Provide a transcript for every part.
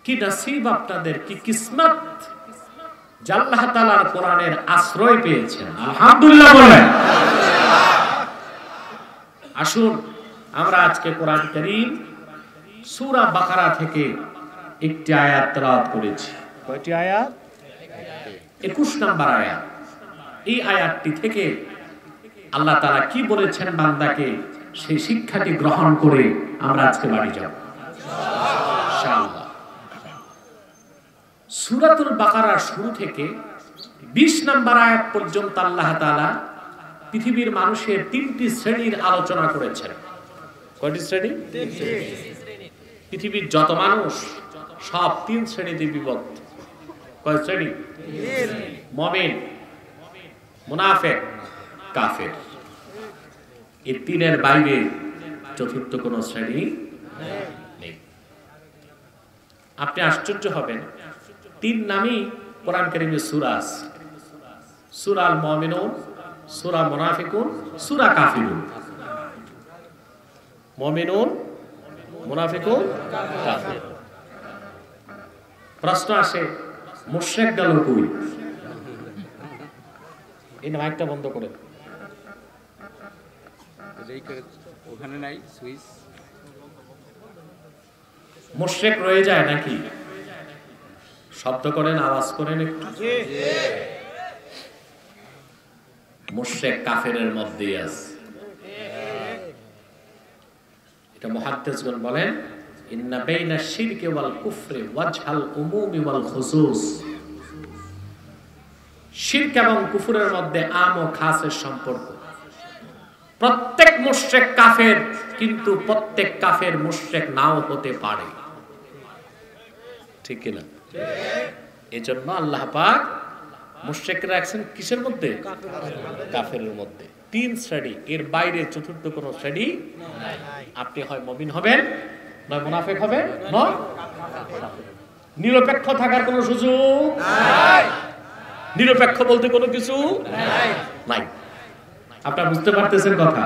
কি নসিব আপনাদের, কি কিসমত যে আল্লাহ তাআলার কোরআনের আশ্রয় পেয়েছেন। আলহামদুলিল্লাহ বলেন। আসুন আমরা আজকে কোরআন কারীম সূরা বাকারা থেকে একটি আয়াত তেলাওয়াত করেছি। কয়টি আয়াত? 21 নম্বর আয়াত। এই আয়াতটি থেকে আল্লাহ তাআলা কি বলেছেন বান্দাকে, সেই শিক্ষাটি গ্রহণ করে আমরা আজকে বাড়ি যাব ইনশাআল্লাহ। সূরাতুল বাকারার শুরু থেকে 20 নম্বর আয়াত পর্যন্ত আল্লাহ তাআলা পৃথিবীর মানুষের 3টি শ্রেণীর আলোচনা করেছেন। কয়টি শ্রেণী? 3 শ্রেণী। পৃথিবীর যত মানুষ সব 3 শ্রেণীতে বিভক্ত। কয় শ্রেণী? মুমিন, মুনাফিক, কাফের। এই 3-এর বাইরে চতুর্থ কোন শ্রেণী নেই। আপনি আশ্চর্য হবেন, 3 নামই কোরআন কারীমে সূরা আছে। সূরা আল মুমিনুন, সূরা মুনাফিকুন, সূরা কাফিরুন। মুমিনুন, মুনাফিকুন, কাফির। প্রশ্ন আসে, মুশরিক গেল কই? এই মাইকটা বন্ধ করে ওখানে নাই সুইচ। মুশরিক রয়ে যায় নাকি? শব্দ করেন, আওয়াজ করেন একটু। মুশরিক কাফেরের মধ্যেই আছে। এটা মুহাদ্দিসগণ বলেন, ইন্না বাইনা শিরকি ওয়াল কুফরি ওয়াজহাল উমুমি ওয়াল খুসুস। শিরক এবং কুফরের মধ্যে আম ও খাসের সম্পর্ক। প্রত্যেক মুশরিক কাফের, কিন্তু প্রত্যেক কাফের মুশরিক নাও হতে পারে। ঠিক কিনা? এজন্য আল্লাহ পাক মুশরিকরা রাখছেন কিসের মধ্যে? কাফেরের মধ্যে। 3 শ্রেণী, এর বাইরে চতুর্থ কোন শ্রেণী নাই। আপনি হয় মুমিন হবেন, নয় মুনাফিক হবেন, নয় নিরপেক্ষ থাকার কোনো সুযোগ নাই। নিরপেক্ষ বলতে কোনো কিছু নাই। আপনারা বুঝতে পারতেছেন কথা?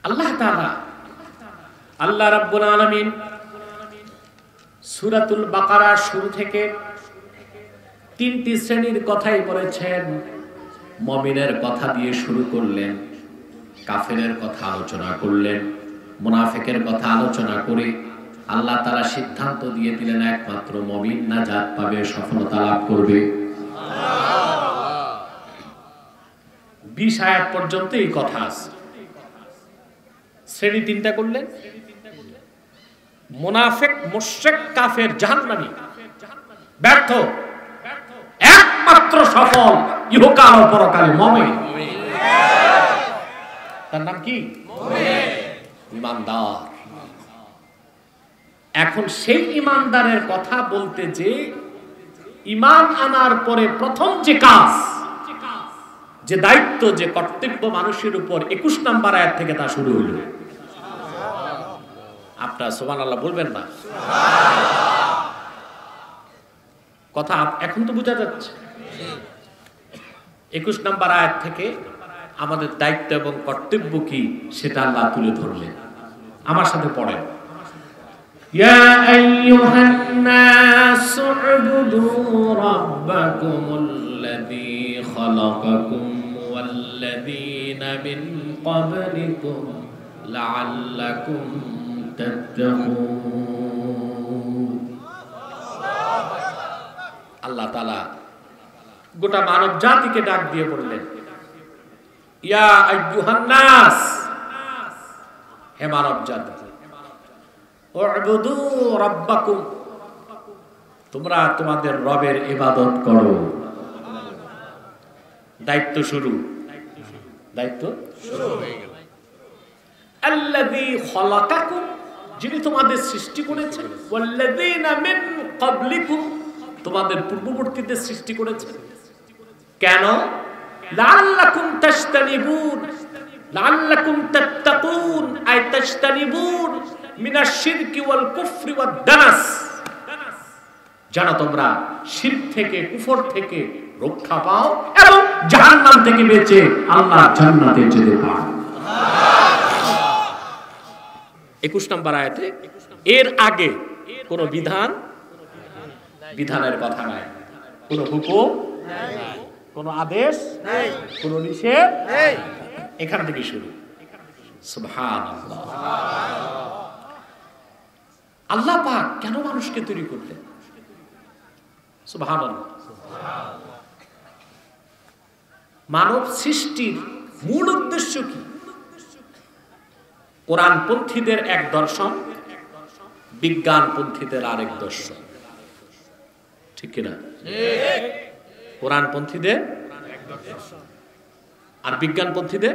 আল্লাহ তাআলা, আল্লাহ রাব্বুল আলামিন সূরাতুল বাকারা শুরু থেকে 3টি শ্রেণীর কথাই বলেছেন। মুমিনের কথা দিয়ে শুরু করলেন, কাফেরের কথা আলোচনা করলেন, মুনাফিকের কথা আলোচনা করে আল্লাহ তাআলা সিদ্ধান্ত দিয়ে দিলেন একমাত্র মুমিন নাজাত পাবে, সফলতা লাভ করবে। 20 আয়াত পর্যন্ত এই কথা আছে। শ্রেণী 3টা করলেন, মুনাফিক, মুশরিক, কাফের, জাহান্নামী, ব্যর্থ। একমাত্র সফল ইহকাল ও পরকালে মুমিন। তার নাম কি? মুমিন, ঈমানদার। এখন সেই ঈমানদারের কথা বলতে যে ঈমান আনার পরে প্রথম যে কাজ, যে দায়িত্ব, যে কর্তব্য মানুষের উপর 21 নম্বর আয়াত থেকে তা শুরু হলো। আপনারা সুবহানাল্লাহ বলবেন না? কথা এখন তো বোঝা যাচ্ছে। 21 নম্বর আয়াত থেকে আমাদের দায়িত্ব এবং কর্তব্য কি সেটা আল্লাহ তুলে ধরলেন। আমার সাথে পড়েন। ইয়া আইয়ুহান নাস উবুদু রাব্বাকুমুল্লাযী খালাকাকুম ওয়াল্লাযীনা মিন ক্বাবলিকুম লাআল্লাকুম তাত্তাকুন। আল্লাহ তাআলা গোটা মানব জাতিকে ডাক দিয়ে বললেন, ইয়া আইয়ুহান নাস, হে মানব জাতি, উবুদু রাব্বাকুম, তোমরা তোমাদের রবের ইবাদত করো। দায়িত্ব শুরু, দায়িত্ব শুরু হয়ে গেল। আল্লাযী খালাকাকুম, যিনি তোমাদের সৃষ্টি করেছেন, ওয়াল্লাযীনা মিন ক্বাবলিকুম, তোমাদের পূর্ববর্তীদের সৃষ্টি করেছেন। কেন? লাআল্লাকুম তাশতানিবুন, লাআল্লাকুম তাত্তাকুন, আই তাশতানিবুন মিনাশ শিরকি ওয়াল কুফরি ওয়াদ দানাস, যেন তোমরা শিরক থেকে, কুফর থেকে রক্ষা পাও এবং জাহান্নাম থেকে বেঁচে আল্লাহর জান্নাতে যেতে পারো। 21 নম্বর আয়াতে এর আগে কোন বিধানের কথা নাই, কোন হুকুম নাই, কোন আদেশ নাই, কোন নিষেধ নাই, এখান থেকে শুরু। সুবহানাল্লাহ। আল্লাহ পাক কেন মানুষকে তৈরি করলেন? সুবহানাল্লাহ। মানব সৃষ্টির মূল উদ্দেশ্য কি? কোরআনপন্থীদের এক দর্শন, বিজ্ঞানপন্থীদের আরেক দর্শন, ঠিক কিনা? কোরআনপন্থীদের আর বিজ্ঞানপন্থীদের।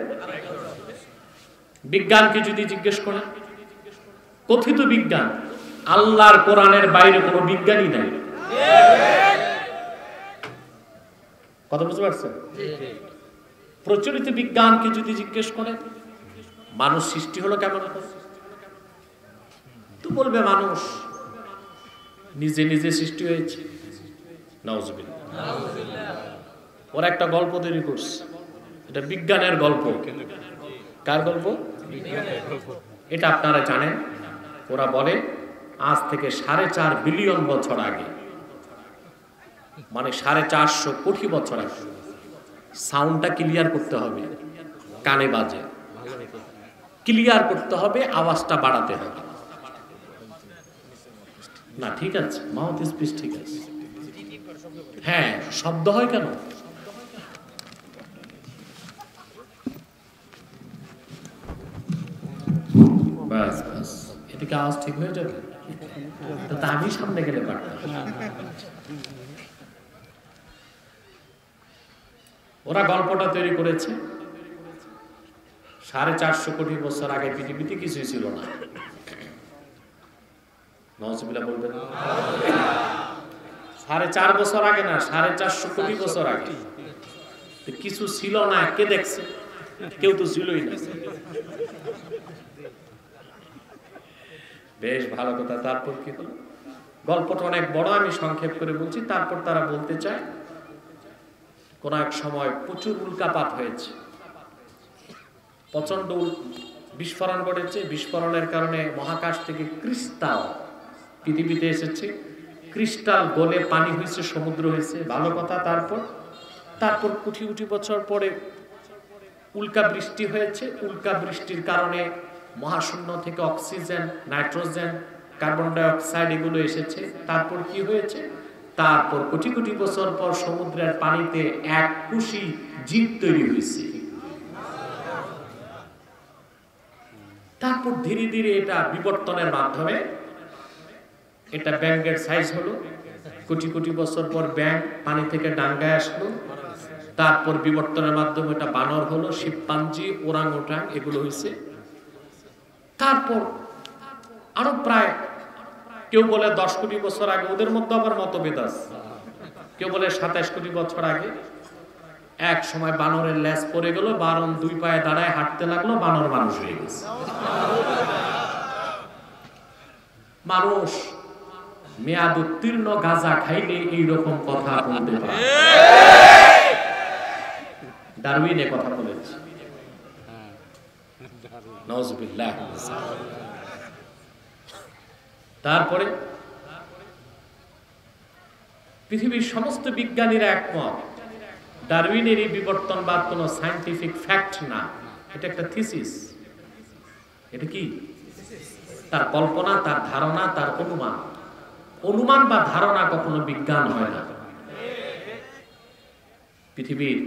বিজ্ঞানকে যদি জিজ্ঞেস করেন, কথিত বিজ্ঞান, আল্লাহর কোরআনের বাইরে কোনো বিজ্ঞানই নাই। কথা বুঝতে পারছেন? প্রচলিত বিজ্ঞানকে যদি জিজ্ঞেস করেন মানুষ সৃষ্টি হলো কেমন, তো বলবে মানুষ নিজে নিজে সৃষ্টি হয়েছে। নাউজুবিল্লাহ। ওরা একটা গল্প তৈরি করছে, এটা বিজ্ঞানের গল্প। কার গল্প? এটা আপনারা জানেন। ওরা বলে আজ থেকে 4.5 বিলিয়ন বছর আগে, মানে 450 কোটি বছর আগে। সাউন্ডটা ক্লিয়ার করতে হবে, কানে বাজে, ক্লিয়ার করতে হবে, আওয়াজটা বাড়াতে হবে। না ঠিক আছে, মাউথ স্পিচ ঠিক আছে। হ্যাঁ, শব্দ হয় কেন? বাস বাস, এদিকে আওয়াজ ঠিক হয়ে যাবে। তা আমি সামনে গেলে পারতাম। ওরা গল্পটা তৈরি করেছে 450 কোটি বছর আগে পৃথিবীতে কিছুই ছিল না। নাউজুবিল্লাহ বলবেন। 4.5 বছর আগে না, 450 কোটি বছর আগে কিছু ছিল না। কে দেখছে? কেউ তো ছিলই না। বেশ ভালো কথা। তারপর কি হলো? গল্পটা অনেক বড়, আমি সংক্ষেপ করে বলছি। তারপর তারা বলতে চায় কোন এক সময় প্রচুর উল্কাপাত হয়েছে, প্রচন্ড বিস্ফোরণ ঘটেছে। বিস্ফোরণের কারণে মহাকাশ থেকে ক্রিস্টাল পৃথিবীতে এসেছে, ক্রিস্টাল গলে পানি হয়েছে, সমুদ্র হয়েছে। ভালো কথা। তারপর কোটি কোটি বছর পরে উল্কা বৃষ্টি হয়েছে। উল্কা বৃষ্টির কারণে মহাশূন্য থেকে oxygen, nitrogen, carbon die oxide এগুলো এসেছে। তারপর কি হয়েছে? তারপর কোটি কোটি বছর পর সমুদ্রের পানিতে এক কুশি জীব তৈরি হয়েছে। তারপর ধীরে ধীরে এটা বিবর্তনের মাধ্যমে এটা ব্যাঙের সাইজ হলো। কোটি কোটি বছর পর ব্যাঙ পানি থেকে ডাঙ্গায় আসলো। তারপর বিবর্তনের মাধ্যমে এটা বানর হলো, শিম্পাঞ্জি, ওরাংওটাং এগুলো হয়েছে। তারপর আরো প্রায়, কেউ বলে 10 কোটি বছর আগে, ওদের মধ্যে আবার মতভেদ আছে। কেউ বলে 27 কোটি বছর আগে এক সময় বানরের লেজ পড়ে গেল, বানর 2 পায়ে দাঁড়ায় হাঁটতে লাগলো, বানর মানুষ হয়ে গেছে। মানুষ মেয়াদ উত্তীর্ণ গাঁজা খাইলে এইরকম কথা বলতে পারে। ডারউইন কথা বলেছে। নাউজুবিল্লাহ। তারপরে পৃথিবীর সমস্ত বিজ্ঞানীরা একমত, ডারউইনের এই বিবর্তনবাদ কোনো সায়েন্টিফিক ফ্যাক্ট না, এটা একটা থিসিস। এটা কি? তার কল্পনা, তার ধারণা, তার অনুমান। অনুমান বা ধারণা কখনো বিজ্ঞান হয় না। পৃথিবীর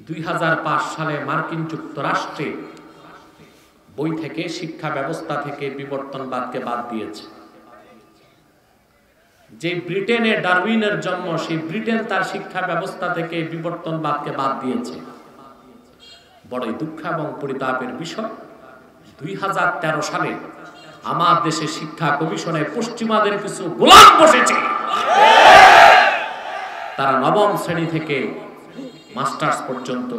2005 সালে মার্কিন যুক্তরাষ্ট্রে বই থেকে, শিক্ষা ব্যবস্থা থেকে বিবর্তনবাদকে বাদ দিয়েছে। যে ব্রিটেনে ডারউইনের জন্ম, সেই ব্রিটেন তার শিক্ষা ব্যবস্থা থেকে বিবর্তনবাদকে বাদ দিয়েছে। বড়ই দুঃখ এবং পরিতাপের বিষয়, 2013 সালে আমার দেশে শিক্ষা কমিশনে পশ্চিমাদের কিছু গোলাম বসেছে। তারা নবম শ্রেণী থেকে মাস্টার্স পর্যন্ত,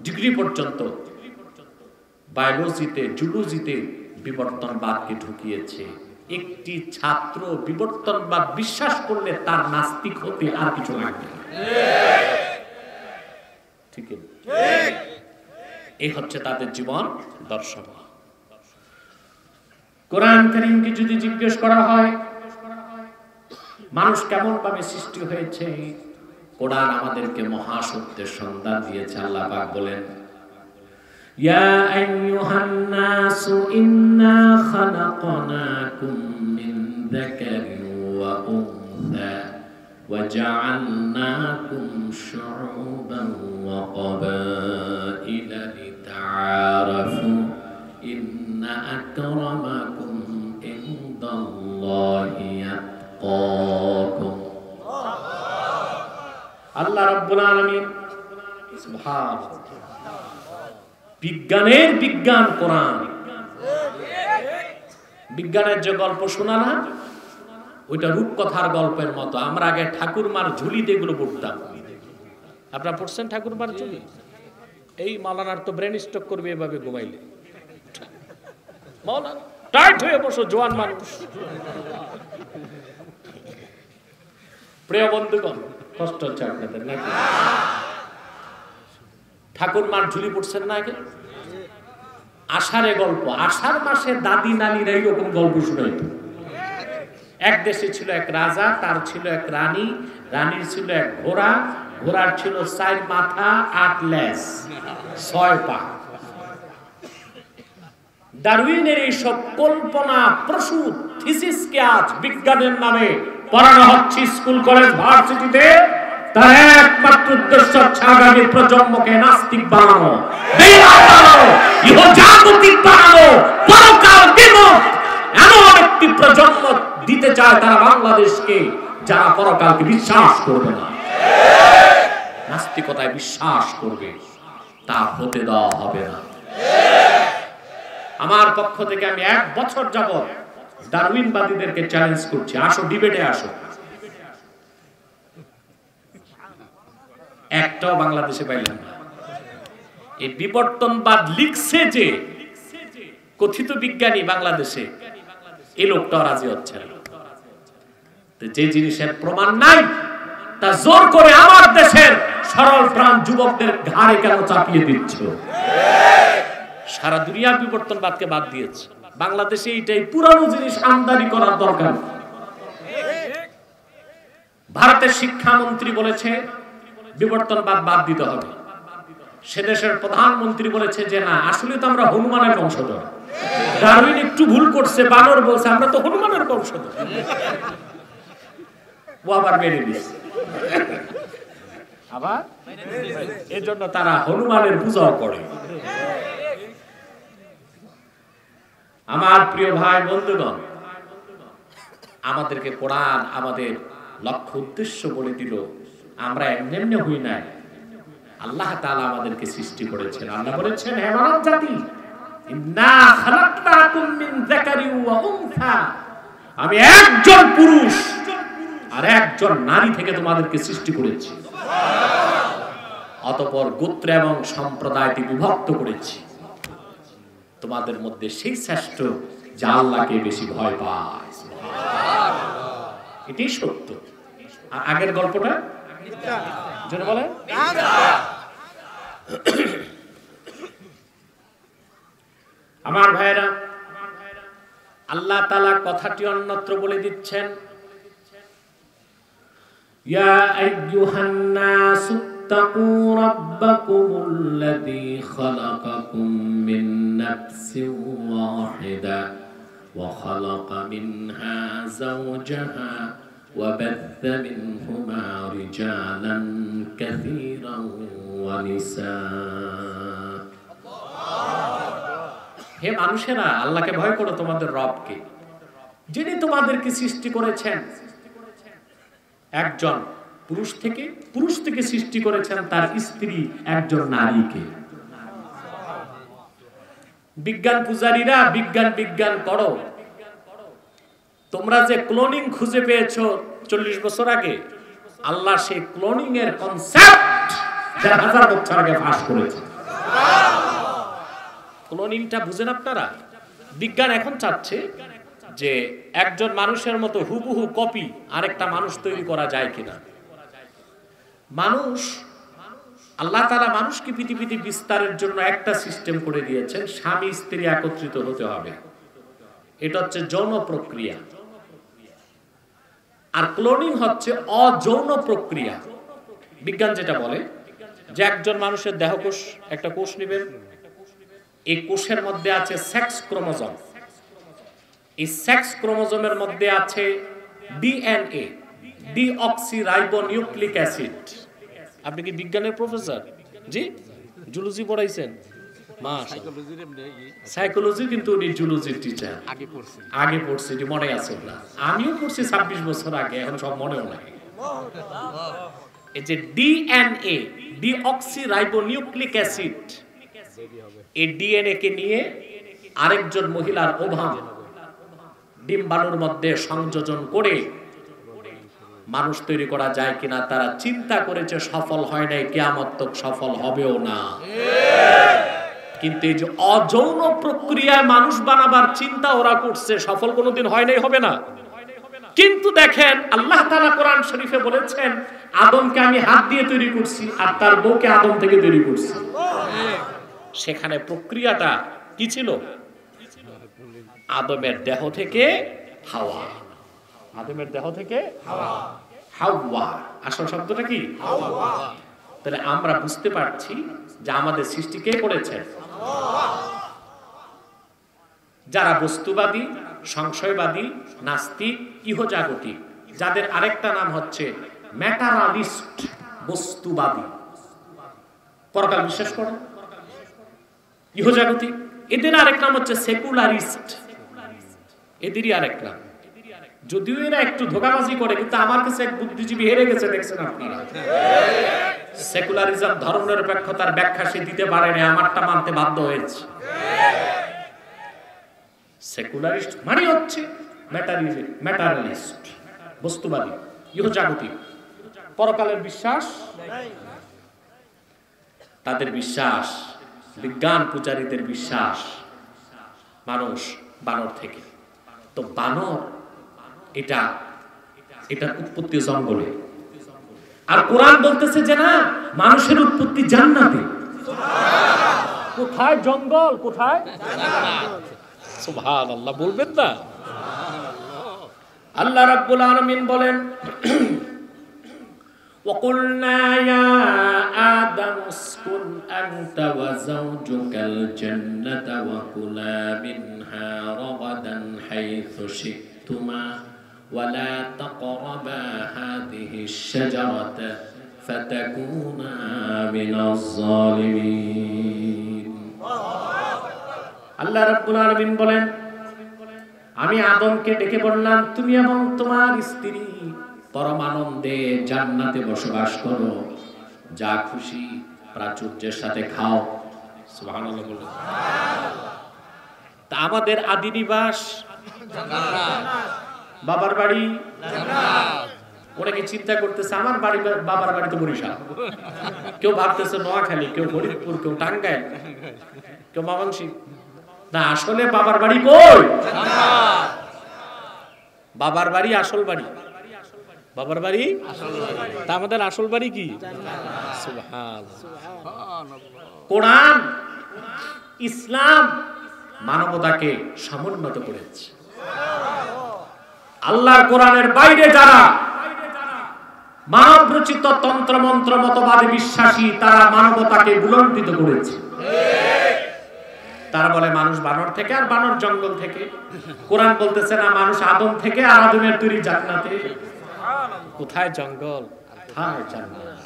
ডিগ্রি পর্যন্ত বায়োলজিতে, জুলজিতে বিবর্তনবাদকে ঢুকিয়েছে। একটি ছাত্র বিবর্তনবাদ বিশ্বাস করলে তার নাস্তিক হতে আর কিছু লাগবে না। ঠিক, এই হচ্ছে তাদের জীবন দর্শন। কোরআন কারীমকে যদি জিজ্ঞেস করা হয় মানুষ কেমন ভাবে সৃষ্টি হয়েছে, কোরআন আমাদেরকে মহাসত্যের সন্ধান দিয়েছে। আল্লাহ পাক বলেন, ইয়া আইয়ুহান নাসু ইন্না খালাকনাকুম মিন যাকারিন ওয়া উনসা ওয়া জাআলনাকুম শুউবান ওয়া ক্বাবাইলা লিতাআরাফু ইন্না আকরামাকুম ইনদাল্লাহি আতকাকুম। আল্লাহ রাব্বুল আলামিন সুবহানাল্লাহ, বিজ্ঞানের বিজ্ঞান কোরআন। বিজ্ঞানের যে গল্প শোনা না, ওইটা রূপকথার গল্পের মতো। আমরা আগে ঠাকুরমার ঝুলি দিয়ে এগুলো পড়তাম। আপনারা পড়ছেন ঠাকুরমার ঝুলি? এই মাওলানার তো ব্রেন স্ট্রোক করবে এভাবে ঘুমাইলে। মাওলানা টাইট হয়ে বসো, জোয়ান মানুষ। প্রিয় বন্ধুগণ, কষ্ট হচ্ছে আপনাদের নাকি? ঠাকুরমার ঝুলি পড়ছেন না আগে? আষাঢ়ে গল্প, আষাঢ় মাসে দাদি নানিরা এইরকম গল্প শুনাইতো। এক দেশে ছিল এক রাজা, তার ছিল এক রানী, রানীর ছিল এক ঘোড়া, ঘোড়ার ছিল 4 মাথা 8 লেজ 6 পা। ডারউইনের এইসব কল্পনা প্রসূত থিসিসকে আজ বিজ্ঞানের নামে পড়ানো হচ্ছে স্কুল কলেজ ভার্সিটিতে। তার একমাত্র উদ্দেশ্য হচ্ছে আগামী প্রজন্মকে নাস্তিক বানানো, বেঈমান বানানো, ইহজাগতিক বানানো, পরকাল বিমুখ এমন একটি প্রজন্ম দিতে চায় তারা বাংলাদেশকে, যারা পরকালকে বিশ্বাস করবে না, নাস্তিকতায় বিশ্বাস করবে। তা হতে দেওয়া হবে না। আমার পক্ষ থেকে আমি 1 বছর যাবত ডারউইনবাদীদেরকে চ্যালেঞ্জ করছি, আসো ডিবেটে আসো। একটাও বাংলাদেশে পাইলাম না। এই বিবর্তনবাদ লিখছে যে কথিত বিজ্ঞানী বাংলাদেশে, এই লোকটাও রাজি হচ্ছে না। যে জিনিসের প্রমাণ নাই তা জোর করে আমার দেশের সরল প্রাণ যুবকদের ঘাড়ে কেন চাপিয়ে দিচ্ছ? সারা দুনিয়া বিবর্তনবাদকে বাদ দিয়েছে, বাংলাদেশে এইটাই পুরানো জিনিস আমদানি করার দরকার। ভারতের শিক্ষামন্ত্রী বলেছে বিবর্তনবাদ বাদ দিতে হবে। সে দেশের প্রধানমন্ত্রী বলেছে যে না, আসলে তো আমরা হনুমানের বংশধর। ডারউইন একটু ভুল করছে, বানর বলছে আমরা তো হনুমানের বংশধর। ও আবার মেনে নিয়েছে, আবার এর জন্য তারা হনুমানের পূজাও করে। আমার প্রিয় ভাই বন্ধুগণ, আমাদেরকে কোরআন আমাদের লক্ষ্য উদ্দেশ্য বলে দিল। আমরা এমনি হই নাই, আল্লাহ তাআলা আমাদেরকে সৃষ্টি করেছেন। আল্লাহ বলেছেন, হে মানব জাতি, ইন্না খালাকনাকুম মিন যাকারিন ওয়া উনসা, আমি একজন পুরুষ আর একজন নারী থেকে তোমাদেরকে সৃষ্টি করেছি। অতঃপর গোত্র এবং সম্প্রদায়কে বিভক্ত করেছি। তোমাদের মধ্যে সেই শ্রেষ্ঠ যা আল্লাহকে বেশি ভয় পায়। এটাই সত্য। আর আগের গল্পটা জোরে বলে। আমার ভাইরা, আল্লাহ তাআলা কথাটি অন্যত্র বলে দিচ্ছেন, ইয়া আইয়ুহান নাসু তাকু রাব্বাকুমুল্লাযী খালাকাকুম মিন নাফসিন ওয়াহিদা ওয়া খালাকা মিনহা যাওজাহা ওয়া বাথা মিনহুমা রিজালান কাসীরান ওয়া নিসা। হে মানুষেরা, আল্লাহকে ভয় করো, তোমাদের রবকে, যিনি তোমাদেরকে সৃষ্টি করেছেন একজন পুরুষ থেকে সৃষ্টি করেছেন তার স্ত্রী একজন নারীকে। বিজ্ঞান পূজারীরা বিজ্ঞান করো, তোমরা যে ক্লোনিং খুঁজে পেয়েছো 40 বছর আগে, আল্লাহ সেই ক্লোনিং এর কনসেপ্ট 1000 বছর আগে ফাঁস করেছে। ক্লোনিংটা বুঝেন আপনারা? বিজ্ঞান এখন চাচ্ছে যে একজন মানুষের মতো হুবহু কপি আরেকটা মানুষ তৈরি করা যায় কিনা। আল্লাহ তাআলা মানুষকে পৃথিবীতে বিস্তারের জন্য একটা সিস্টেম করে দিয়েছেন, স্বামী স্ত্রী একত্রিত হতে হবে। এটা হচ্ছে যৌন প্রক্রিয়া, আর ক্লোনিং হচ্ছে অযৌন প্রক্রিয়া। বিজ্ঞান যেটা বলে যে একজন মানুষের দেহকোষ, একটা কোষ নেবেন, এই কোষের মধ্যে আছে সেক্স ক্রোমোজোম, এই সেক্স ক্রোমোজোমের মধ্যে আছে ডিএনএ, ডিঅক্সিরাইবোনিউক্লিক অ্যাসিড। আপনি কি বিজ্ঞানের প্রফেসর? জি, জুলজি পড়াইছেন? সাইকোলজি, কিন্তু উনি জুলজির টিচার। আগে পড়ছি, এটি মনে আছে না? আমিও পড়ছি 26 বছর আগে, এখন সব মনেও নাই। এই যে ডিএনএ, ডিঅক্সিরাইবোনিউক্লিক অ্যাসিড, এই ডিএনএ কে নিয়ে আরেকজন মহিলার ওভাম ডিম্বাণুর মধ্যে সংযোজন করে মানুষ তৈরি করা যায় কিনা তারা চিন্তা করেছে, সফল হয় নাই, কিয়ামত তক সফল হবেও না। কিন্তু এই যে অযৌন প্রক্রিয়ায় মানুষ বানাবার চিন্তা ওরা করছে, সফল কোনোদিন হয় নাই, হবে না। কিন্তু দেখেন আল্লাহ তাআলা কোরআন শরীফে বলেছেন, আদমকে আমি হাত দিয়ে তৈরি করছি আর তার বউকে আদম থেকে তৈরি করছি। সেখানে প্রক্রিয়াটা কি ছিল? আদমের দেহ থেকে হাওয়া, আদমের দেহ থেকে হাওয়া। আসল শব্দটা কি? তাহলে আমরা বুঝতে পারছি যে আমাদের সৃষ্টি কে করেছেন? যারা বস্তুবাদী, সংশয়বাদী, নাস্তিক, ইহজাগতিক, যাদের আরেকটা নাম হচ্ছে ম্যাটারালিস্ট, বস্তুবাদী, পরকাল বিশ্বাস করে, ইহজাগতিক। এদের আরেক নাম হচ্ছে সেকুলারিস্ট, এদেরই আরেক নাম। যদিও এরা একটু ধোঁকাবাজি করে, কিন্তু আমার কাছে এক বুদ্ধিজীবী হেরে গেছে, দেখছেন আপনারা। সেকুলারিজম ধর্মনিরপেক্ষতার ব্যাখ্যা সে দিতে পারেনি, আমারটা মানতে বাধ্য হয়েছে। সেকুলারিস্ট মানে হচ্ছে ম্যাটারিয়ালিস্ট, বস্তুবাদী, ইহজাগতিক, পরকালের বিশ্বাস তাদের বিশ্বাস, বিজ্ঞান পূজারীদের বিশ্বাস মানুষ বানর থেকে। তো বানর এটার উৎপত্তি জঙ্গলে, আর কোরআন বলতেছে যে না, মানুষের উৎপত্তি জান্নাতে। কোথায় জঙ্গল, কোথায়? সুবহানাল্লাহ, বলবেন না? আল্লাহ রাব্বুল আলামিন বলেন, وَقُلْنَا يَا آدَمُ اسْكُنْ أَنْتَ وَزَوْجُكَ الْجَنَّةَ وَكُلَا مِنْهَا رَغَدًا حَيْثُ شِئْتُمَا وَلَا تَقْرَبَا هَذِهِ الشَّجَرَةَ فَتَكُونَا مِنَ الظَّالِمِينَ। আল্লাহ রাব্বুল আলামিন বলেন, আমি আদমকে ডেকে বললাম, তুমি এবং তোমার স্ত্রী পরমানন্দে জান্নাতে বসবাস করো, যা খুশি প্রাচুর্যের সাথে খাও। সুবহানাল্লাহ বলো। তা আমাদের আদি নিবাস বাবার বাড়ি, অনেকে চিন্তা করতেছে আমার বাড়ি, বাবার বাড়ি তো বরিশাল, কেউ ভাবতেছে নোয়াখালী, কেউ ফরিদপুর, কেউ টাঙ্গাইল, কেউ ময়মনসিংহ। না, আসলে বাবার বাড়ি কই? বাবার বাড়ি আসল বাড়ি, বাবার বাড়ি তা আমাদের আসল বাড়ি কি? কোরআন, ইসলাম মানবতাকে সমুন্নত করেছে। আল্লাহর কোরআনের বাইরে যারা মানব রচিত তন্ত্র মন্ত্র মতবাদে বিশ্বাসী, তারা মানবতাকে ভুলণ্ঠিত করেছে। তারা বলে মানুষ বানর থেকে, আর বানর জঙ্গল থেকে। কোরআন বলতেছে না, মানুষ আদম থেকে, আর আদমের তৈরি জান্নাতে। কোথায় জঙ্গল, কোথায় জান্নাত?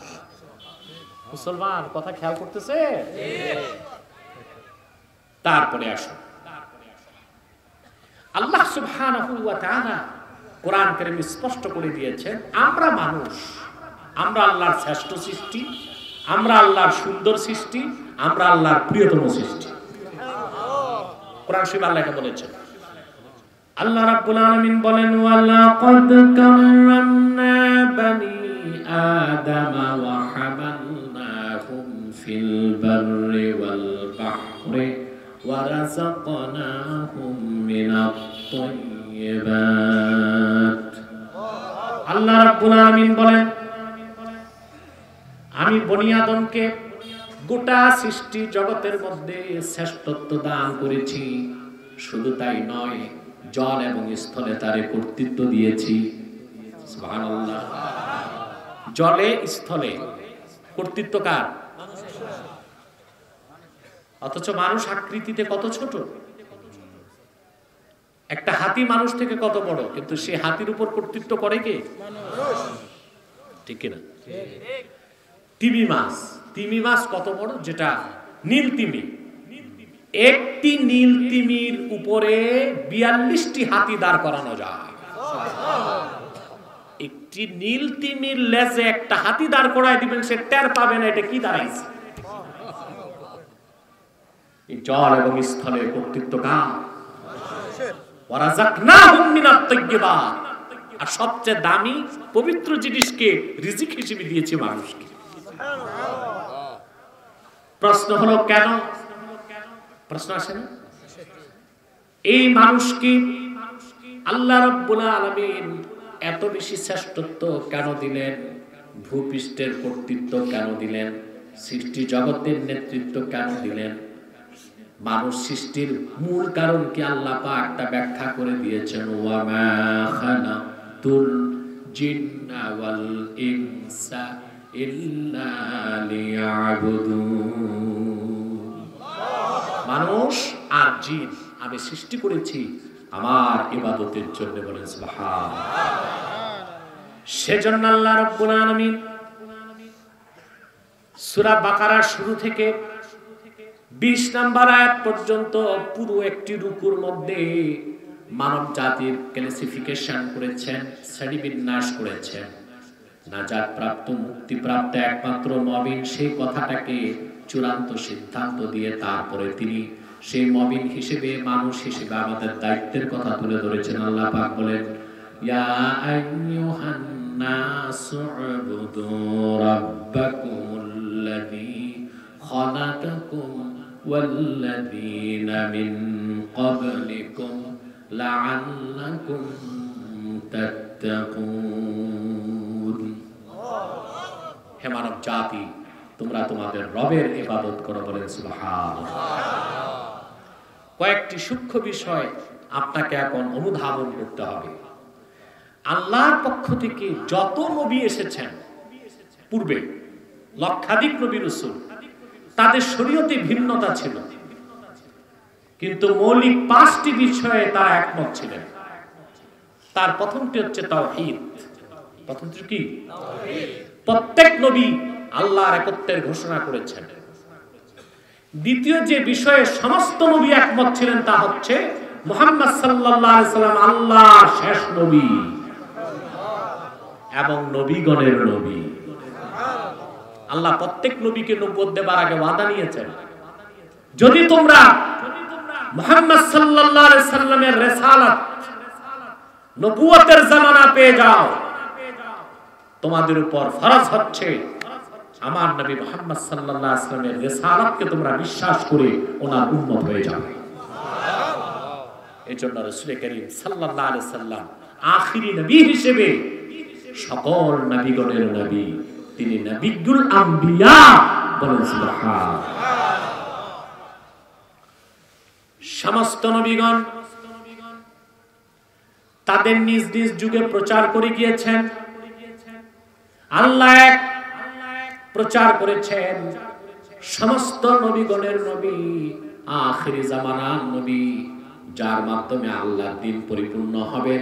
মুসলমান কথা খেয়াল করতেছে? তারপরে আসো, আল্লাহ সুবহানাহু ওয়া তাআলা কোরআন কারীমে স্পষ্ট করে দিয়েছেন, আমরা মানুষ, আমরা আল্লাহর শ্রেষ্ঠ সৃষ্টি, আমরা আল্লাহর সুন্দর সৃষ্টি, আমরা আল্লাহর প্রিয়তম সৃষ্টি। কোরআন শরীফে আল্লাহ এটা বলেছেন। আল্লাহ রাব্বুল আলামিন বলেন, ওয়ালাকাদ কাররামনা বানি আদামা ওয়া হামালনাহুম ফিল বাররি ওয়াল বাহরি ওয়া রাযাকনাহুম মিনাত তাইয়্যিবাত। আল্লাহ রাব্বুল আলামিন বলেন, আমি বনি আদমকে গোটা সৃষ্টি জগতের মধ্যে শ্রেষ্ঠত্ব দান করেছি। শুধু তাই নয়, জল এবং স্থলে তারে কর্তৃত্ব দিয়েছি। সুবহানাল্লাহ। জলে স্থলে কর্তৃত্ব কার? অথচ মানুষ আকৃতিতে কত ছোট। একটা হাতি মানুষ থেকে কত বড়, কিন্তু সে হাতির উপর কর্তৃত্ব করে কে? ঠিক কিনা? তিমি মাছ কত বড়, যেটা নীল তিমি। একটি নীল তিমির উপরে 42টি হাতি দাঁড় করানো যায়। একটি নীল তিমির লেজে একটা হাতি দাঁড় করায় দিবেন, সে টের পাবে না এটা কি দাঁড়াইছে। এই জল এবং স্থলে কর্তৃত্ব কার? ওয়ারাযাকনাহুম মিনাত তাইয়্যিবাত। আর সবচেয়ে দামি পবিত্র জিনিসকে রিজিক হিসেবে দিয়েছে মানুষকে। প্রশ্ন হলো কেন? প্রশ্ন আসে না? এই মানুষকে আল্লাহ রাব্বুল আলামিন এত বেশি শ্রেষ্ঠত্ব কেন দিলেন? ভূপৃষ্ঠের কর্তৃত্ব কেন দিলেন? সৃষ্টি জগতের নেতৃত্ব কেন দিলেন? মানুষ সৃষ্টির মূল কারণ কি আল্লাহ পাক তা ব্যাখ্যা করে দিয়েছেন। ওয়া মা খালাতুল জিন্না ওয়াল ইনসা ইল্লা লিয়াবুদুন। মানুষ আর জিন আমি সৃষ্টি করেছি আমার ইবাদতের জন্য। বলেন সুবহানাল্লাহ। সেজন্য আল্লাহ রাব্বুল আলামিন সূরা বাকারার শুরু থেকে 20 নম্বর আয়াত পর্যন্ত পুরো একটি রুকুর মধ্যে মানব জাতির ক্লাসিফিকেশন করেছেন, শ্রেণীবিন্যাস করেছেন। নাজাত প্রাপ্ত, মুক্তি প্রাপ্ত একমাত্র মুমিন, সেই কথাটাকে চূড়ান্ত সিদ্ধান্ত দিয়ে তারপরে তিনি সেই মুমিন হিসেবে, মানুষ হিসেবে আমাদের দায়িত্বের কথা তুলে ধরেছেন। আল্লাহ পাক বলেন, ইয়া আইয়ুহান নাসু উবুদু রাব্বাকুমুল্লাযী খালাকাকুম ওয়াল্লাযীনা মিন ক্বাবলিকুম লাআল্লাকুম তাত্তাকুন। হে মানব জাতি, তোমরা তোমাদের রবের ইবাদত করো। বলেন সুবহানাল্লাহ। কয়েকটি সূক্ষ্ম বিষয় আপনাকে এখন অনুধাবন করতে হবে। আল্লাহর পক্ষ থেকে যত নবী এসেছেন পূর্বে, লক্ষাধিক নবী রাসূল, তাদের শরীয়তে ভিন্নতা ছিল, কিন্তু মৌলিক 5টি বিষয়ে তারা একমত ছিলেন। তার প্রথমটি হচ্ছে তাওহীদ। প্রথমটি কি? তাওহীদ। প্রত্যেক নবী আল্লাহর একত্বের ঘোষণা করেছেন। দ্বিতীয় যে বিষয়ে সমস্ত নবী একমত ছিলেন তা হচ্ছে মুহাম্মদ সাল্লাল্লাহু আলাইহি সাল্লাম আল্লাহর শেষ নবী এবং নবীগণের নবী। আল্লাহ প্রত্যেক নবীকে নবুয়ত দেবার আগে ওয়াদা নিয়েছেন, যদি তোমরা মুহাম্মদ সাল্লাল্লাহু আলাইহি সাল্লামের রিসালাত, নবুয়তের জামানা পেয়ে যাও, তোমাদের উপর ফরজ হচ্ছে আমার নবী মুহাম্মদ সাল্লাল্লাহু আলাইহি সাল্লামের রিসালাতকে তোমরা বিশ্বাস করে ওনার উম্মত হয়ে যাও। এজন্য রাসূল করিম সাল্লাল্লাহু আলাইহি সাল্লাম আখিরি নবী হিসেবে সকল নবীগণের নবী, তিনি নবিয়ুল আম্বিয়া। বলেন সুবহানাল্লাহ। সমস্ত নবীগণ তাদের নিজ নিজ যুগে প্রচার করে গিয়েছেন। আল্লাহ এক প্রচার করেছেন, সমস্ত নবীগণের নবী, আখিরি জামানার নবী, যার মাধ্যমে আল্লাহর দ্বীন পরিপূর্ণ হবে,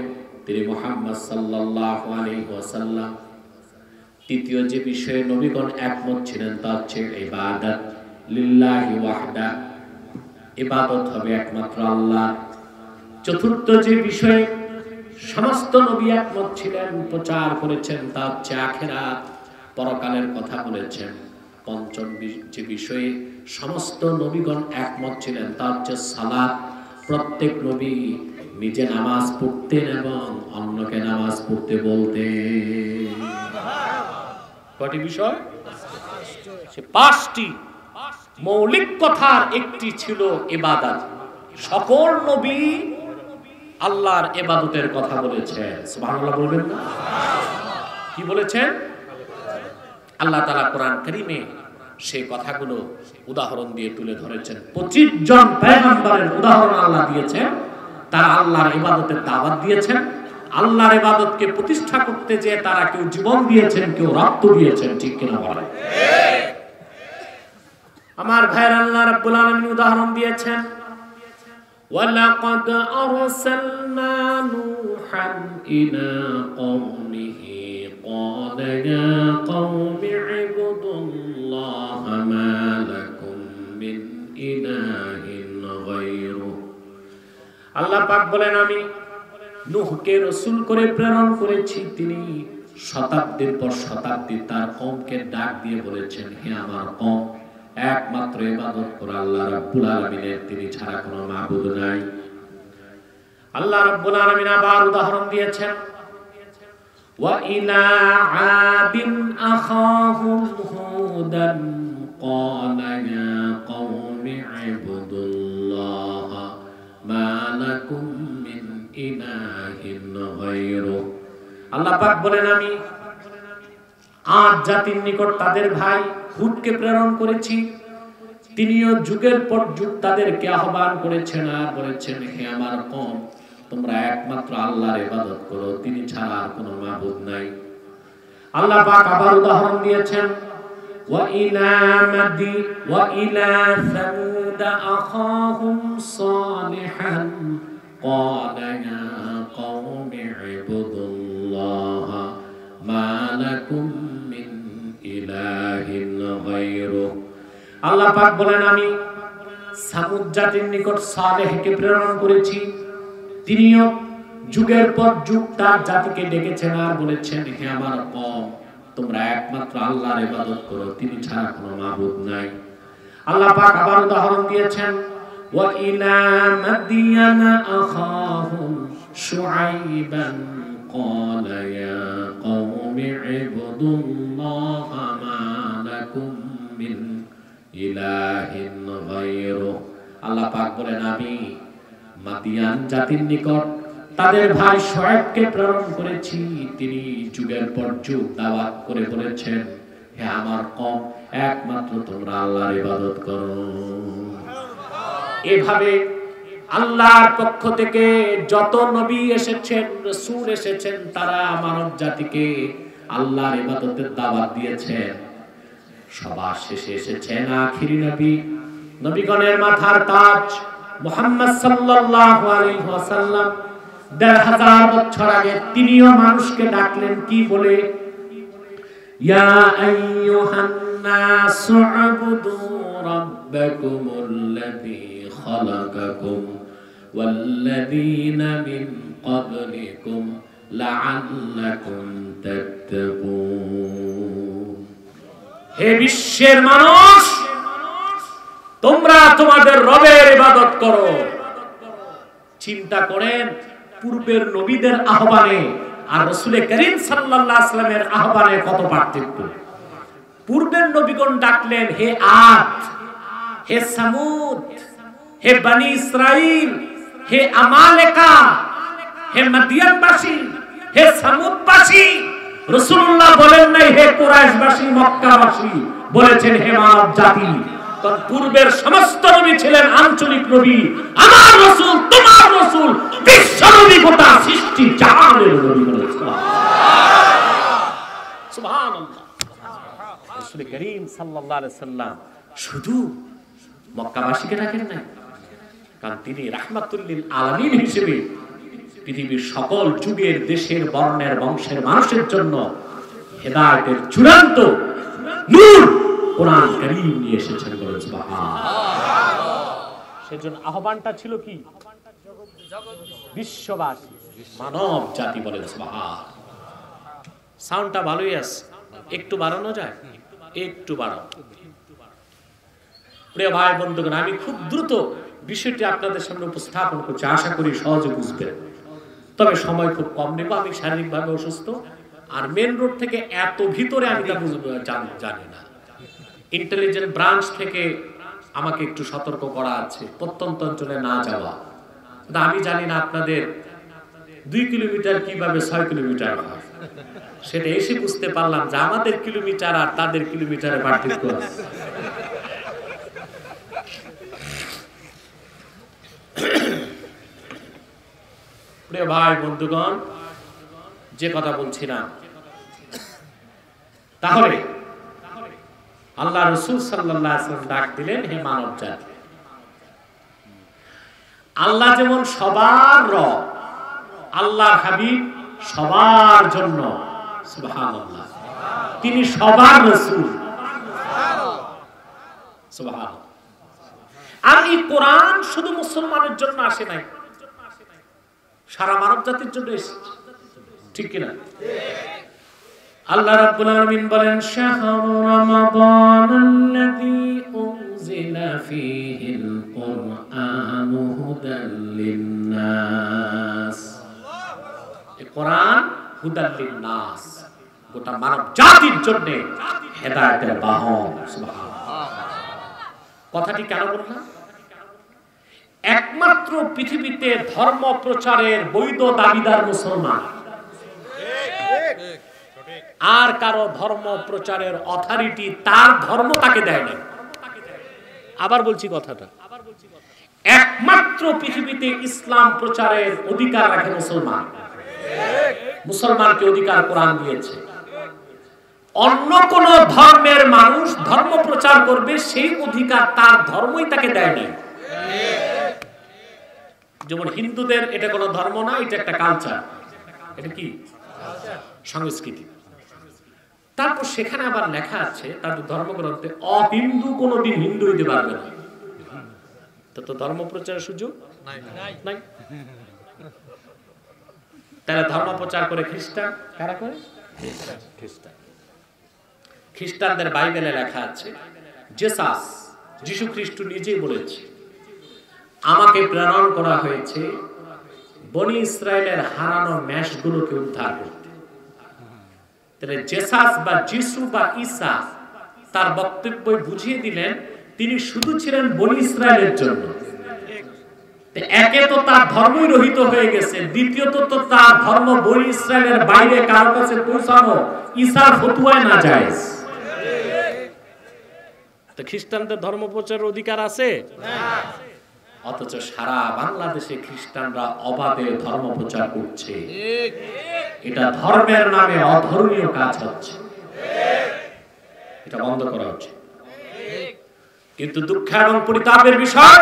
তিনি মুহাম্মদ সাল্লাল্লাহু আলাইহি ওয়াসাল্লাম। তৃতীয় যে বিষয়ে নবীগণ একমত ছিলেন তা হচ্ছে ইবাদত লিল্লাহি ওয়াহদা, ইবাদত হবে একমাত্র আল্লাহ। চতুর্থ যে বিষয়ে সমস্ত নবী একমত ছিলেন, প্রচার করেছেন, তা হচ্ছে আখিরাত, পরকালের কথা বলেছেন। পঞ্চম যে বিষয়ে সমস্ত নবীগণ একমত ছিলেন তা হচ্ছে সালাত। প্রত্যেক নবী নিজে নামাজ পড়তেন এবং অন্যকে নামাজ পড়তে বলতেন। কয়টি বিষয়? সে 5টি মৌলিক কথার একটি ছিল ইবাদত। সকল নবী আল্লাহর ইবাদতের কথা বলেছেন। সুবহানাল্লাহ বলবেন না? কি বলেছেন? আল্লাহ তাআলা কোরআন কারীমে সেই কথাগুলো উদাহরণ দিয়ে তুলে ধরেছেন। 25 জন পয়গম্বরের উদাহরণ আল্লাহ দিয়েছেন। তারা আল্লাহর ইবাদতের দাওয়াত দিয়েছেন। আল্লাহর ইবাদতকে প্রতিষ্ঠা করতে যে তারা কেউ জীবন দিয়েছেন, কেউ রক্ত দিয়েছেন, ঠিক কিনা বলেন? আমার ভাইয়ের, আল্লাহ রাব্বুল আলামিন উদাহরণ দিয়েছেন, ওয়ালাকাদ আরসালনা নূহান ইলা কওমিহি ক্বালা ইয়া কওমি ইবুদুল্লাহা মা লাকুম মিন ইলাহিন গায়রুহু। আল্লাহ পাক বলেন, আমি নূহকে রাসূল করে প্রেরণ করেছি। তিনি শতাব্দীর পর শতাব্দী তার কওমকে ডাক দিয়ে বলেছেন, হে আমার কওম, একমাত্র ইবাদত করো আল্লাহ রাব্বুল আলামিনের, তিনি ছাড়া কোনো মাবুদ নাই। আল্লাহ রাব্বুল আলামিন আবার উদাহরণ দিয়েছেন, ওয়া ইলা আদিন আখাহুম হুদান ক্বালা ইয়া কওমি ইবুদুল্লাহা মা লাকুম মিন ইলাহিন গায়রুহু। আল্লাহ পাক বলেন, আমি আদ জাতির নিকট তাদের ভাই হুদকে প্রেরণ করেছি। তিনিও যুগের পর যুগ তাদেরকে আহ্বান করেছেন আর বলেছেন, হে আমার কওম, তোমরা একমাত্র আল্লাহর ইবাদত করো, তিনি ছাড়া আর কোনো মাবুদ নাই। আল্লাহ পাক আবার উদাহরণ দিয়েছেন, ওয়া ইলা সামুদ আখাহুম সালিহান ক্বালা ইয়া কওমি ইবুদুল্লাহা মা লাকুম মিন ইলাহিন গায়রুহু। আল্লাহ পাক বলেন, আমি সামুদ জাতির নিকট সালেহকে প্রেরণ করেছি। তিনিও যুগের পর যুগ তার জাতিকে ডেকেছেন আর বলেছেন, হে আমার কওম, তোমরা একমাত্র আল্লাহর ইবাদত করো, তিনি ছাড়া কোনো মাবুদ নাই। আল্লাহ পাক আবার উদাহরণ দিয়েছেন, ওয়া ইলা মাদিয়ানা আখাহুম শুআইবান ক্বালা ইয়া কওমি ইবুদুল্লাহা মা লাকুম মিন ইলাহিন গায়রুহু। আল্লাহ পাক বলেন, আমি মাদিয়ান জাতির নিকট তাদের ভাই শুআয়বকে প্রেরণ করেছি। তিনি যুগের পর যুগ দাওয়াত করে বলেছেন, হে আমার কওম, একমাত্র তোমরা আল্লাহর ইবাদত করো। এভাবে আল্লাহর পক্ষ থেকে যত নবী এসেছেন, রাসূল এসেছেন, তারা মানব জাতিকে আল্লাহর ইবাদতের দাওয়াত দিয়েছেন। সবার শেষে এসেছেন আখিরি নবী, নবীগণের মাথার তাজ মুহাম্মদ সাল্লাল্লাহু আলাইহি ওয়াসাল্লাম। ১৫০০ বছর আগে তিনিও মানুষকে ডাকলেন কি বলে? ইয়া আইয়ুহান নাসু উবুদু রাব্বাকুমুল্লাযী খালাকাকুম ওয়াল্লাযীনা মিন ক্বাবলিকুম লাআল্লাকুম তাত্তাকুন। হে বিশ্বের মানুষ, তোমরা তোমাদের রবের ইবাদত করো। চিন্তা করেন, পূর্বের নবীদের আহ্বানে আর রাসূল করিম সাল্লাল্লাহু আলাইহি ওয়াসাল্লামের আহ্বানে কত পার্থক্য। পূর্বের নবীগণ ডাকলেন, হে আদ, হে সামুদ, হে বনি ইসরাইল, হে আমালেকা, হে মাদিয়ানবাসী, হে সামুদবাসী। রাসূলুল্লাহ বলেন নাই হে কুরাইশবাসী, মক্কাবাসী, বলেছেন হে মানব জাতি। কারণ পূর্বের সমস্ত নবী ছিলেন আঞ্চলিক নবী। আমার রাসূল, তোমার রাসূল বিশ্ব নবী, গোটা সৃষ্টি জাহানের নবী। সুবহানাল্লাহ। রাসূল করিম সাল্লাল্লাহু আলাইহি সাল্লাম শুধু মক্কাবাসীকে ডাকেন না, কারণ তিনি রাহমাতুল লিল আলামিন হিসেবে পৃথিবীর সকল যুগের, দেশের, বর্ণের, বংশের মানুষের জন্য হেদায়েতের চূড়ান্ত নূর কোরআন কারীম নিয়ে এসেছেন। বলেন সুবহানাল্লাহ। সেজন্য আহ্বানটা ছিল কি? বিশ্ববাসী, মানব জাতি। বলেন সুবহানাল্লাহ। সাউন্ডটা ভালোই আছে, একটু বাড়ানো যায়? একটু বাড়াও। প্রিয় ভাই বন্ধুগণ, আমি খুব দ্রুত বিষয়টি আপনাদের সামনে উপস্থাপন করছি, আশা করি সহজে বুঝবেন। তবে সময় খুব কম নেব, আমি শারীরিকভাবে অসুস্থ। আর মেন রোড থেকে এত ভিতরে আমি তা জানি না। ইন্টেলিজেন্ট ব্রাঞ্চ থেকে আমাকে একটু সতর্ক করা আছে প্রত্যন্ত অঞ্চলে না যাওয়া। আমি জানি না আপনাদের 2 কিলোমিটার কিভাবে 6 কিলোমিটার হয়, সেটা এসে বুঝতে পারলাম যে আমাদের কিলোমিটার আর তাদের কিলোমিটারে পার্থক্য আছে। প্রিয় ভাই বন্ধুগণ, যে কথা বলছিলাম, তাহলে আল্লাহ রাসূল সাল্লাল্লাহু আলাইহি ওয়াসাল্লাম ডাক দিলেন, হে মানব জাতি, আল্লাহ যেমন সবার রব, আল্লাহর হাবিব সবার জন্য, সুবহানাল্লাহ, তিনি সবার রাসূল, সুবহানাল্লাহ। আর এই কোরআন শুধু মুসলমানের জন্য আসে নাই, সারা মানব জাতির জন্য এসেছে, ঠিক কিনা? আল্লাহ রাব্বুল আলামিন বলেন, শাহরু রমাদানাল্লাযী উনজিলা ফীহিল কুরআনু হুদাল লিন-নাস। এই কোরআন হুদাল লিন-নাস, গোটা মানব জাতির জন্য হেদায়েতের বাহন। সুবহানাল্লাহ। কথাটি কেন বললাম? একমাত্র পৃথিবীতে ধর্ম প্রচারের বৈধ দাবিদার মুসলমান, আর কারো ধর্ম প্রচারের অথরিটি তার ধর্ম তাকে দেয় না। আবার বলছি কথাটা, একমাত্র পৃথিবীতে ইসলাম প্রচারের অধিকার রাখে মুসলমান। মুসলমানকে অধিকার কোরআন দিয়েছে। অন্য কোন ধর্মের মানুষ ধর্ম প্রচার করবে, সেই অধিকার তার ধর্মই তাকে দেয় না। যেমন হিন্দুদের এটা কোনো ধর্ম না, এটা একটা কালচার, এটা কি সংস্কৃতি। তারপর সেখানে আবার লেখা আছে তাদের ধর্মগ্রন্থে, অহিন্দু কোনোদিন হিন্দু হইতে পারবে না। তো ধর্ম প্রচারের সুযোগ নাই। তারা ধর্ম প্রচার করে খ্রিস্টান, কারা করে? খ্রিস্টান। খ্রিস্টানদের বাইবেলে লেখা আছে, জেসাস, যীশু খ্রিস্ট নিজেই বলেছে, আমাকে প্রেরণ করা হয়েছে বনি ইসরায়েলের হারানো মেষগুলোকে উদ্ধার করতে। তাহলে জেসাস বা যিশু বা ঈসা তার বক্তব্য বুঝিয়ে দিলেন, তিনি শুধু ছিলেন বনি ইসরায়েলের জন্য। একে তো তার ধর্মই রহিত হয়ে গেছে, দ্বিতীয়ত তো তার ধর্ম বনি ইসরায়েলের বাইরে কারো কাছে পৌঁছানো ঈসার ফতুয়ায় না যায়। তো খ্রিস্টানদের ধর্ম প্রচারের অধিকার আছে না, অথচ সারা বাংলাদেশে খ্রিস্টানরা অবাধে ধর্ম প্রচার করছে। এটা ধর্মের নামে অধর্মীয় কাজ হচ্ছে, এটা বন্ধ করা হচ্ছে। কিন্তু দুঃখ এবং পরিতাপের বিষয়,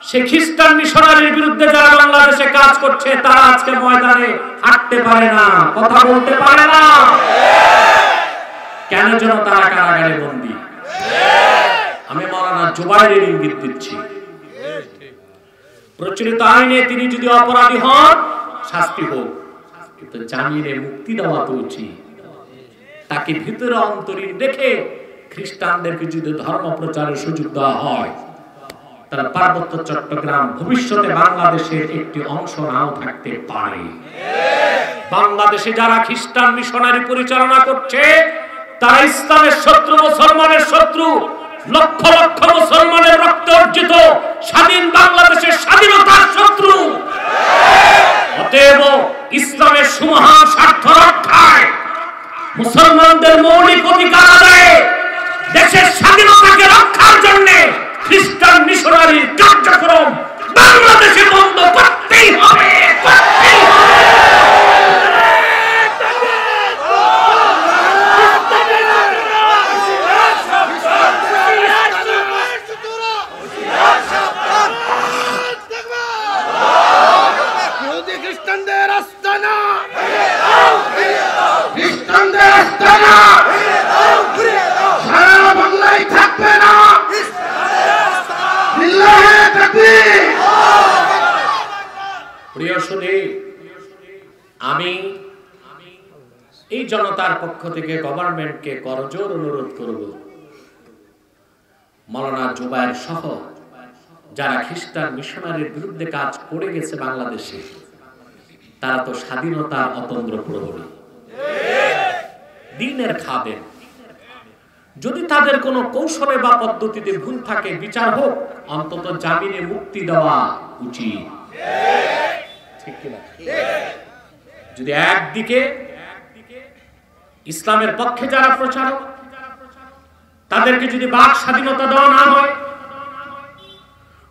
সে খ্রিস্টান মিশনারির বিরুদ্ধে যারা বাংলাদেশে কাজ করছে, তারা আজকে ময়দানে হাঁটতে পারে না, কথা বলতে পারে না। কেন যেন তারা কারাগারে বন্দী। আমি মাওলানা জুবাইরের ইঙ্গিত দিচ্ছি, প্রচলিত আইনে তিনি যদি অপরাধী হন, শাস্তি হোক, কিন্তু জামিনে মুক্তি দেওয়া তো উচিত। তাকে ভিতরে অন্তরীণ রেখে খ্রিস্টানদেরকে যদি ধর্ম প্রচারের সুযোগ দেওয়া হয়, তারা পার্বত্য চট্টগ্রাম ভবিষ্যতে বাংলাদেশের একটি অংশ নাও থাকতে পারে। বাংলাদেশে যারা খ্রিস্টান মিশনারি পরিচালনা করছে, তারা ইসলামের শত্রু, মুসলমানের শত্রু। লক্ষ লক্ষ মুসলমানের রক্ত অর্জিত স্বাধীন বাংলাদেশের স্বাধীনতার শত্রু। অতএব ইসলামের সুমহান স্বার্থ রক্ষায়, মুসলমানদের মৌলিক অধিকার আদায়ে, দেশের স্বাধীনতাকে রক্ষার জন্য খ্রিস্টান মিশনারির কার্যক্রম বাংলাদেশে বন্ধ করতেই হবে, করতেই হবে। আমি এই জনতার পক্ষ থেকে গভর্নমেন্টকে করজোর অনুরোধ করব, মাওলানা জুবায়ের সহ যারা খ্রিস্টান মিশনারির বিরুদ্ধে কাজ করে গেছে বাংলাদেশে, তারা তো স্বাধীনতার অতন্দ্র প্রহরী, দ্বীনের খাদেম। যদি তাদের কোনো কৌশলে বা পদ্ধতিতে ভুল থাকে, বিচার হোক, অন্তত জামিনে মুক্তি দেওয়া উচিত, ঠিক কিনা? যদি একদিকে ইসলামের পক্ষে যারা প্রচারক, তাদেরকে যদি বাক স্বাধীনতা দেওয়া না হয়,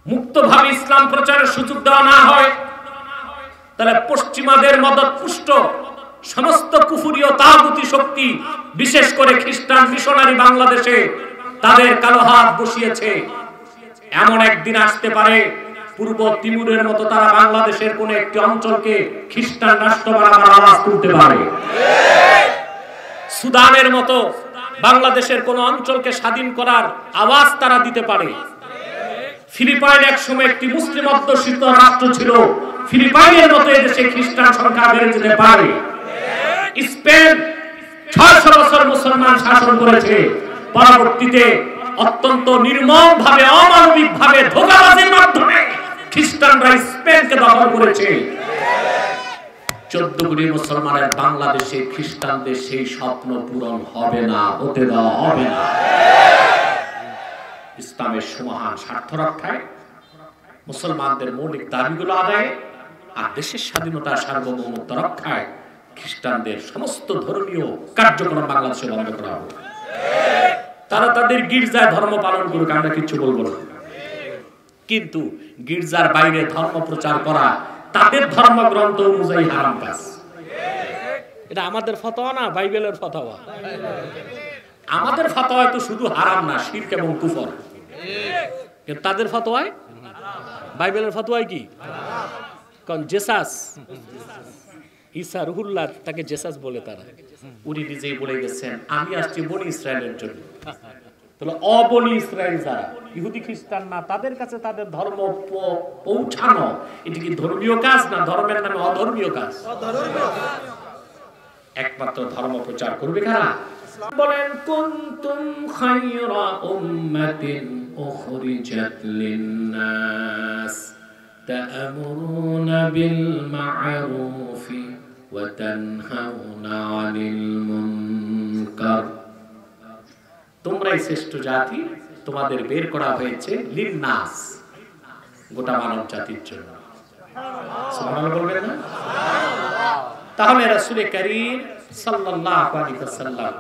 মুক্তভাবে ইসলাম প্রচারের সুযোগ দেওয়া না হয়, তাহলে পশ্চিমাদের মদত পুষ্ট সমস্ত কুফরি ও তাগুতি শক্তি, বিশেষ করে খ্রিস্টান মিশনারি বাংলাদেশে তাদের কালো হাত বসিয়েছে। এমন একদিন আসতে পারে পূর্ব তিমুরের মতো তারা বাংলাদেশের কোন একটি অঞ্চলকে খ্রিস্টান রাষ্ট্র বানাবার আওয়াজ তুলতে পারে। সুদানের মতো বাংলাদেশের কোন অঞ্চলকে স্বাধীন করার আওয়াজ তারা দিতে পারে। ফিলিপাইন একসময় একটি মুসলিম অধ্যুষিত রাষ্ট্র ছিল, ফিলিপাইনের মতো এদেশে খ্রিস্টান সংখ্যা বেড়ে যেতে পারে। স্পেন 600 বছর মুসলমান শাসন করেছে, পরবর্তীতে অত্যন্ত নির্মম ভাবে অমানবিক ভাবে ধোঁকাবাজির মাধ্যমে খ্রিস্টানরা স্পেনকে দখল করেছে। 14 কোটি মুসলমানের বাংলাদেশে খ্রিস্টানদের সেই স্বপ্ন পূরণ হবে না, হতে দেওয়া হবে না। ইসলামের সুমহান স্বার্থ রক্ষায়, মুসলমানদের মৌলিক দাবিগুলো আদায়ে আর দেশের স্বাধীনতা সার্বভৌমত্ব রক্ষায় খ্রিস্টানদের সমস্ত ধর্মীয় কার্যক্রম বাংলাদেশে বন্ধ করা হবে। তারা তাদের গির্জায় ধর্ম পালন করুক, আমরা কিছু বলবো না, কিন্তু গির্জার বাইরে ধর্ম প্রচার করা তাদের ধর্মগ্রন্থ অনুযায়ী হারাম কাজ। এটা আমাদের ফতোয়া না, বাইবেলের ফতোয়া। আমাদের ফতোয়ায় তো শুধু হারাম না, শিরক এবং কুফর, কিন্তু তাদের ফতোয়ায়, বাইবেলের ফতোয়ায় কি? কারণ জেসাস, ঈসা রুহুল্লাহ, তাকে জেসাস বলে তারা, উনি নিজেই বলে গেছেন আমি আসছি বনি ইসরায়েলের জন্য। তাহলে অবনি ইসরায়েল যারা ইহুদি খ্রিস্টান না, তাদের কাছে তাদের ধর্ম পৌঁছানো এটি কি ধর্মীয় কাজ না ধর্মের নামে অধর্মীয় কাজ? একমাত্র ধর্ম প্রচার করবে কারা? বলেন কুনতুম খায়রা উম্মাতিন উখরিজাত লিন-নাস তা'মুরুনা বিল মা'রুফি ওয়া তানহাউনা 'আনিল মুনকার। তোমরাই শ্রেষ্ঠ জাতি, তোমাদের বের করা হয়েছে লিন-নাস, গোটা মানব জাতির জন্য। সুবহানাল্লাহ বলবেন না? তাহলে রাসূল করিম সাল্লাল্লাহু আলাইহি ওয়াসাল্লাম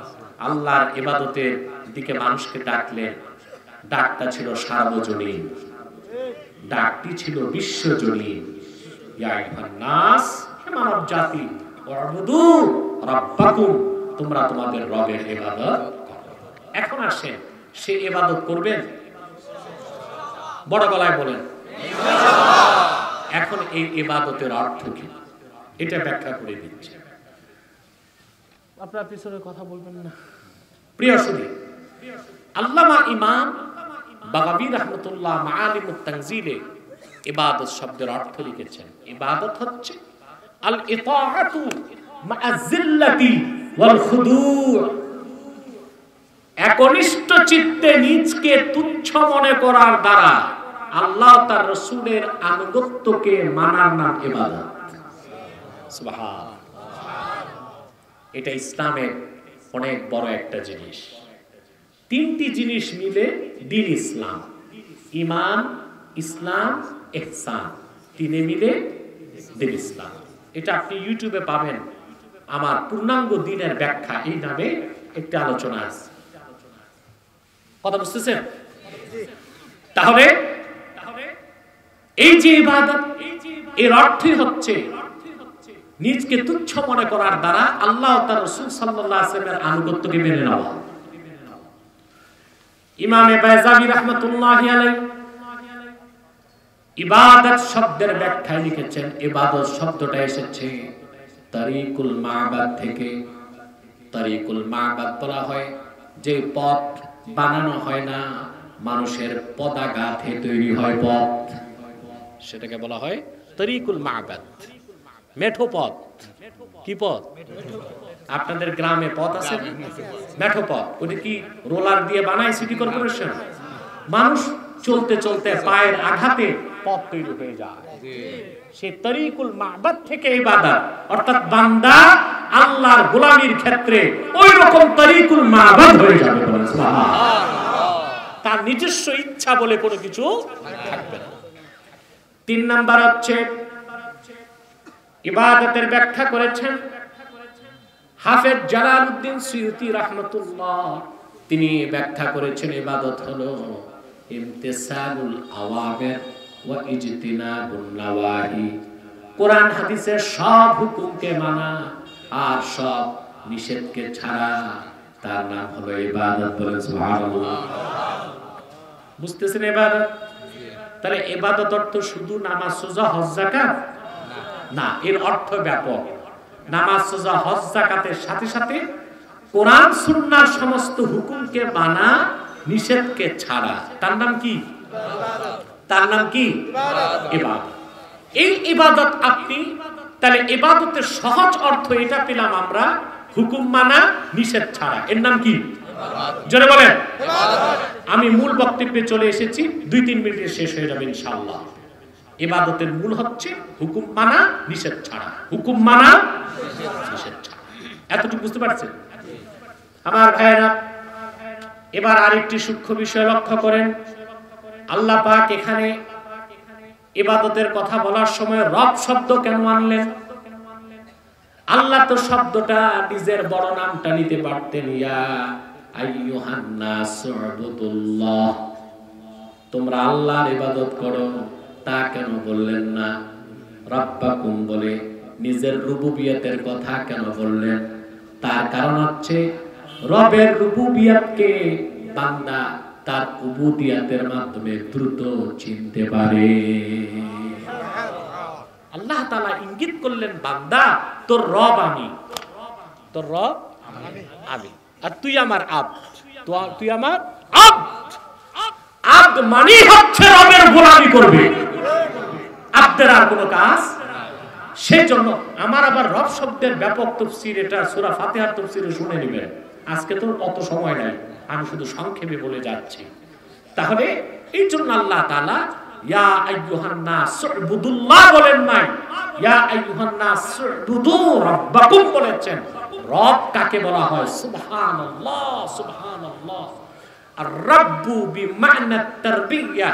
আল্লাহর ইবাদতের দিকে মানুষকে ডাকলেন। ডাকটা ছিল সার্বজনীন, ডাকটি ছিল বিশ্বজনীন। ইয়া আইয়ুহান নাস, হে মানব জাতি, ওয়াবুদু রাব্বাকুম, তোমরা তোমাদের রবের ইবাদত করো। এখন আসেন, সে ইবাদত করবেন? বড় গলায় বলেন ইনশাআল্লাহ। এখন এই ইবাদতের অর্থ কি এটা ব্যাখ্যা করে দিচ্ছি। আপনার পিছনে কথা বলবেন না। প্রিয় সুধী, আল্লামা ইমাম বাগাবী রাহমাতুল্লাহ মাআলিমুত তানজিলে ইবাদত শব্দের অর্থ লিখেছেন। ইবাদত হচ্ছে আল ইতাআতু মা'a যিল্লাতি ওয়াল খুদু', একনিষ্ঠ চিত্তে নিজকে তুচ্ছ মনে করার দ্বারা আল্লাহ তার রাসূলের আনুগত্যকে মানার নাম ইবাদত। সুবহান। এটা ইসলামের অনেক বড় একটা জিনিস। তিনটি জিনিস মিলে দ্বীন ইসলাম, ঈমান, ইসলাম, ইহসান, তিনে মিলে দ্বীন ইসলাম। এটা আপনি ইউটিউবে পাবেন, আমার পূর্ণাঙ্গ দ্বীনের ব্যাখ্যা এই নামে একটা আলোচনা আছে। কথা বুঝতেছেন? তাহলে এই যে ইবাদত, এর অর্থই হচ্ছে নিজকে তুচ্ছ মনে করার দ্বারা আল্লাহ ও তার রাসূল সাল্লাল্লাহু আলাইহি ওয়াসাল্লামের আনুগত্যকে মেনে নেওয়া। ইমামে বাইজাবি রাহমাতুল্লাহি আলাইহি ইবাদত শব্দের ব্যাখ্যায় লিখেছেন, ইবাদত শব্দটা এসেছে তারিকুল মা'বাদ থেকে। তারিকুল মা'বাদ বলা হয় যে পথ বানানো হয় না, মানুষের পদাঘাতে তৈরি হয় পথ, সেটাকে বলা হয় তারিকুল মা'বাদ, মেঠো পথ। কি পথ? আপনাদের গ্রামে পথ আছে মেঠো পথ, ওটা কি রোলার দিয়ে বানায় সিটি কর্পোরেশন? মানুষ চলতে চলতে পায়ের আঘাতে পথ তৈরি হয়ে যায়। সে তারিকুল মা'বাদ থেকে ইবাদত, অর্থাৎ বান্দা আল্লাহর গোলামির ক্ষেত্রে ওই রকম তারিকুল মা'বাদ হয়ে যাবে। সুবহানাল্লাহ। তার নিজস্ব ইচ্ছা বলে কোনো কিছু থাকবে না। 3 নাম্বার হচ্ছে ইবাদতের ব্যাখ্যা করেছেন হাফেজ জালালউদ্দিন সুয়ুতী রাহমাতুল্লাহ। তিনি ব্যাখ্যা করেছেন ইবাদত হলো ইমতিসালুল আওয়ামির ওয়া ইজতিনাবুন নাওয়াহি, কোরআন হাদিসের সব হুকুমকে মানা আর সব নিষেধকে ছাড়া, তার নাম হলো ইবাদত। বলেন সুবহানাল্লাহ। বুঝতেছেন ইবাদত? তাহলে ইবাদত অর্থ শুধু নামাজ, রোজা, হজ, যাকাত না, এর অর্থ ব্যাপক। নামাজ, রোজা, হজ, যাকাতের সাথে সাথে কোরআন সুন্নাহর সমস্ত হুকুমকে মানা, নিষেধকে ছাড়া, তার নাম কি? তার নাম কি? ইবাদত। এই ইবাদত আপনি, তাহলে ইবাদতের সহজ অর্থ এটা পেলাম আমরা, হুকুম মানা, নিষেধ ছাড়া। এর নাম কি? জোরে বলেন। আমি মূল বক্তব্যে চলে এসেছি, 2-3 মিনিটে শেষ হয়ে যাবে ইনশাআল্লাহ। ইবাদতের মূল হচ্ছে হুকুম মানা, নিষেধ ছাড়া। হুকুম মানা, নিষেধ ছাড়া। এতটুকু বুঝতে পারছেন আমার ভাইয়েরা? এবার আরেকটি সূক্ষ্ম বিষয় লক্ষ্য করেন। আল্লাহ পাক এখানে ইবাদতের কথা বলার সময় রব শব্দ কেন আনলেন? আল্লাহ তো শব্দটা নিজের বড় নামটা নিতে পারতেন, ইয়া আইয়ুহান নাস উবুদুল্লাহ, তোমরা আল্লাহর ইবাদত করো, তা কেন বললেন না? রাব্বাকুম বলে নিজের রুবুবিয়তের কথা কেন বললেন? তার কারণ হচ্ছে রবের রুবুবিয়তকে বান্দা তার উবুদিয়াতের মাধ্যমে দ্রুত চিনতে পারে। আল্লাহ তাআলা ইঙ্গিত করলেন, বান্দা তোর রব আমি, তোর রব আমি, আর তুই আমার আব্দ, তুই আমার আব্দ। আব্দ মানে হচ্ছে রবের গোলামি করবে, আব্দের আর কোনো কাজ। সেজন্য আমার আবার রব শব্দের ব্যাপক তাফসীর, এটা সূরা ফাতিহার তাফসীরে শুনে নেবেন। আজকে তো অত সময় নাই, আমি শুধু সংক্ষেপে বলে যাচ্ছি। তাহলে এই জন্য আল্লাহ তাআলা ইয়া আইয়ুহান নাস উবুদুল্লাহ বলেন নাই, ইয়া আইয়ুহান নাস উবুদু রাব্বাকুম বলেছেন। রব কাকে বলা হয়? সুবহানাল্লাহ, সুবহানাল্লাহ। আর রাব্বু বিমা'না তারবিয়া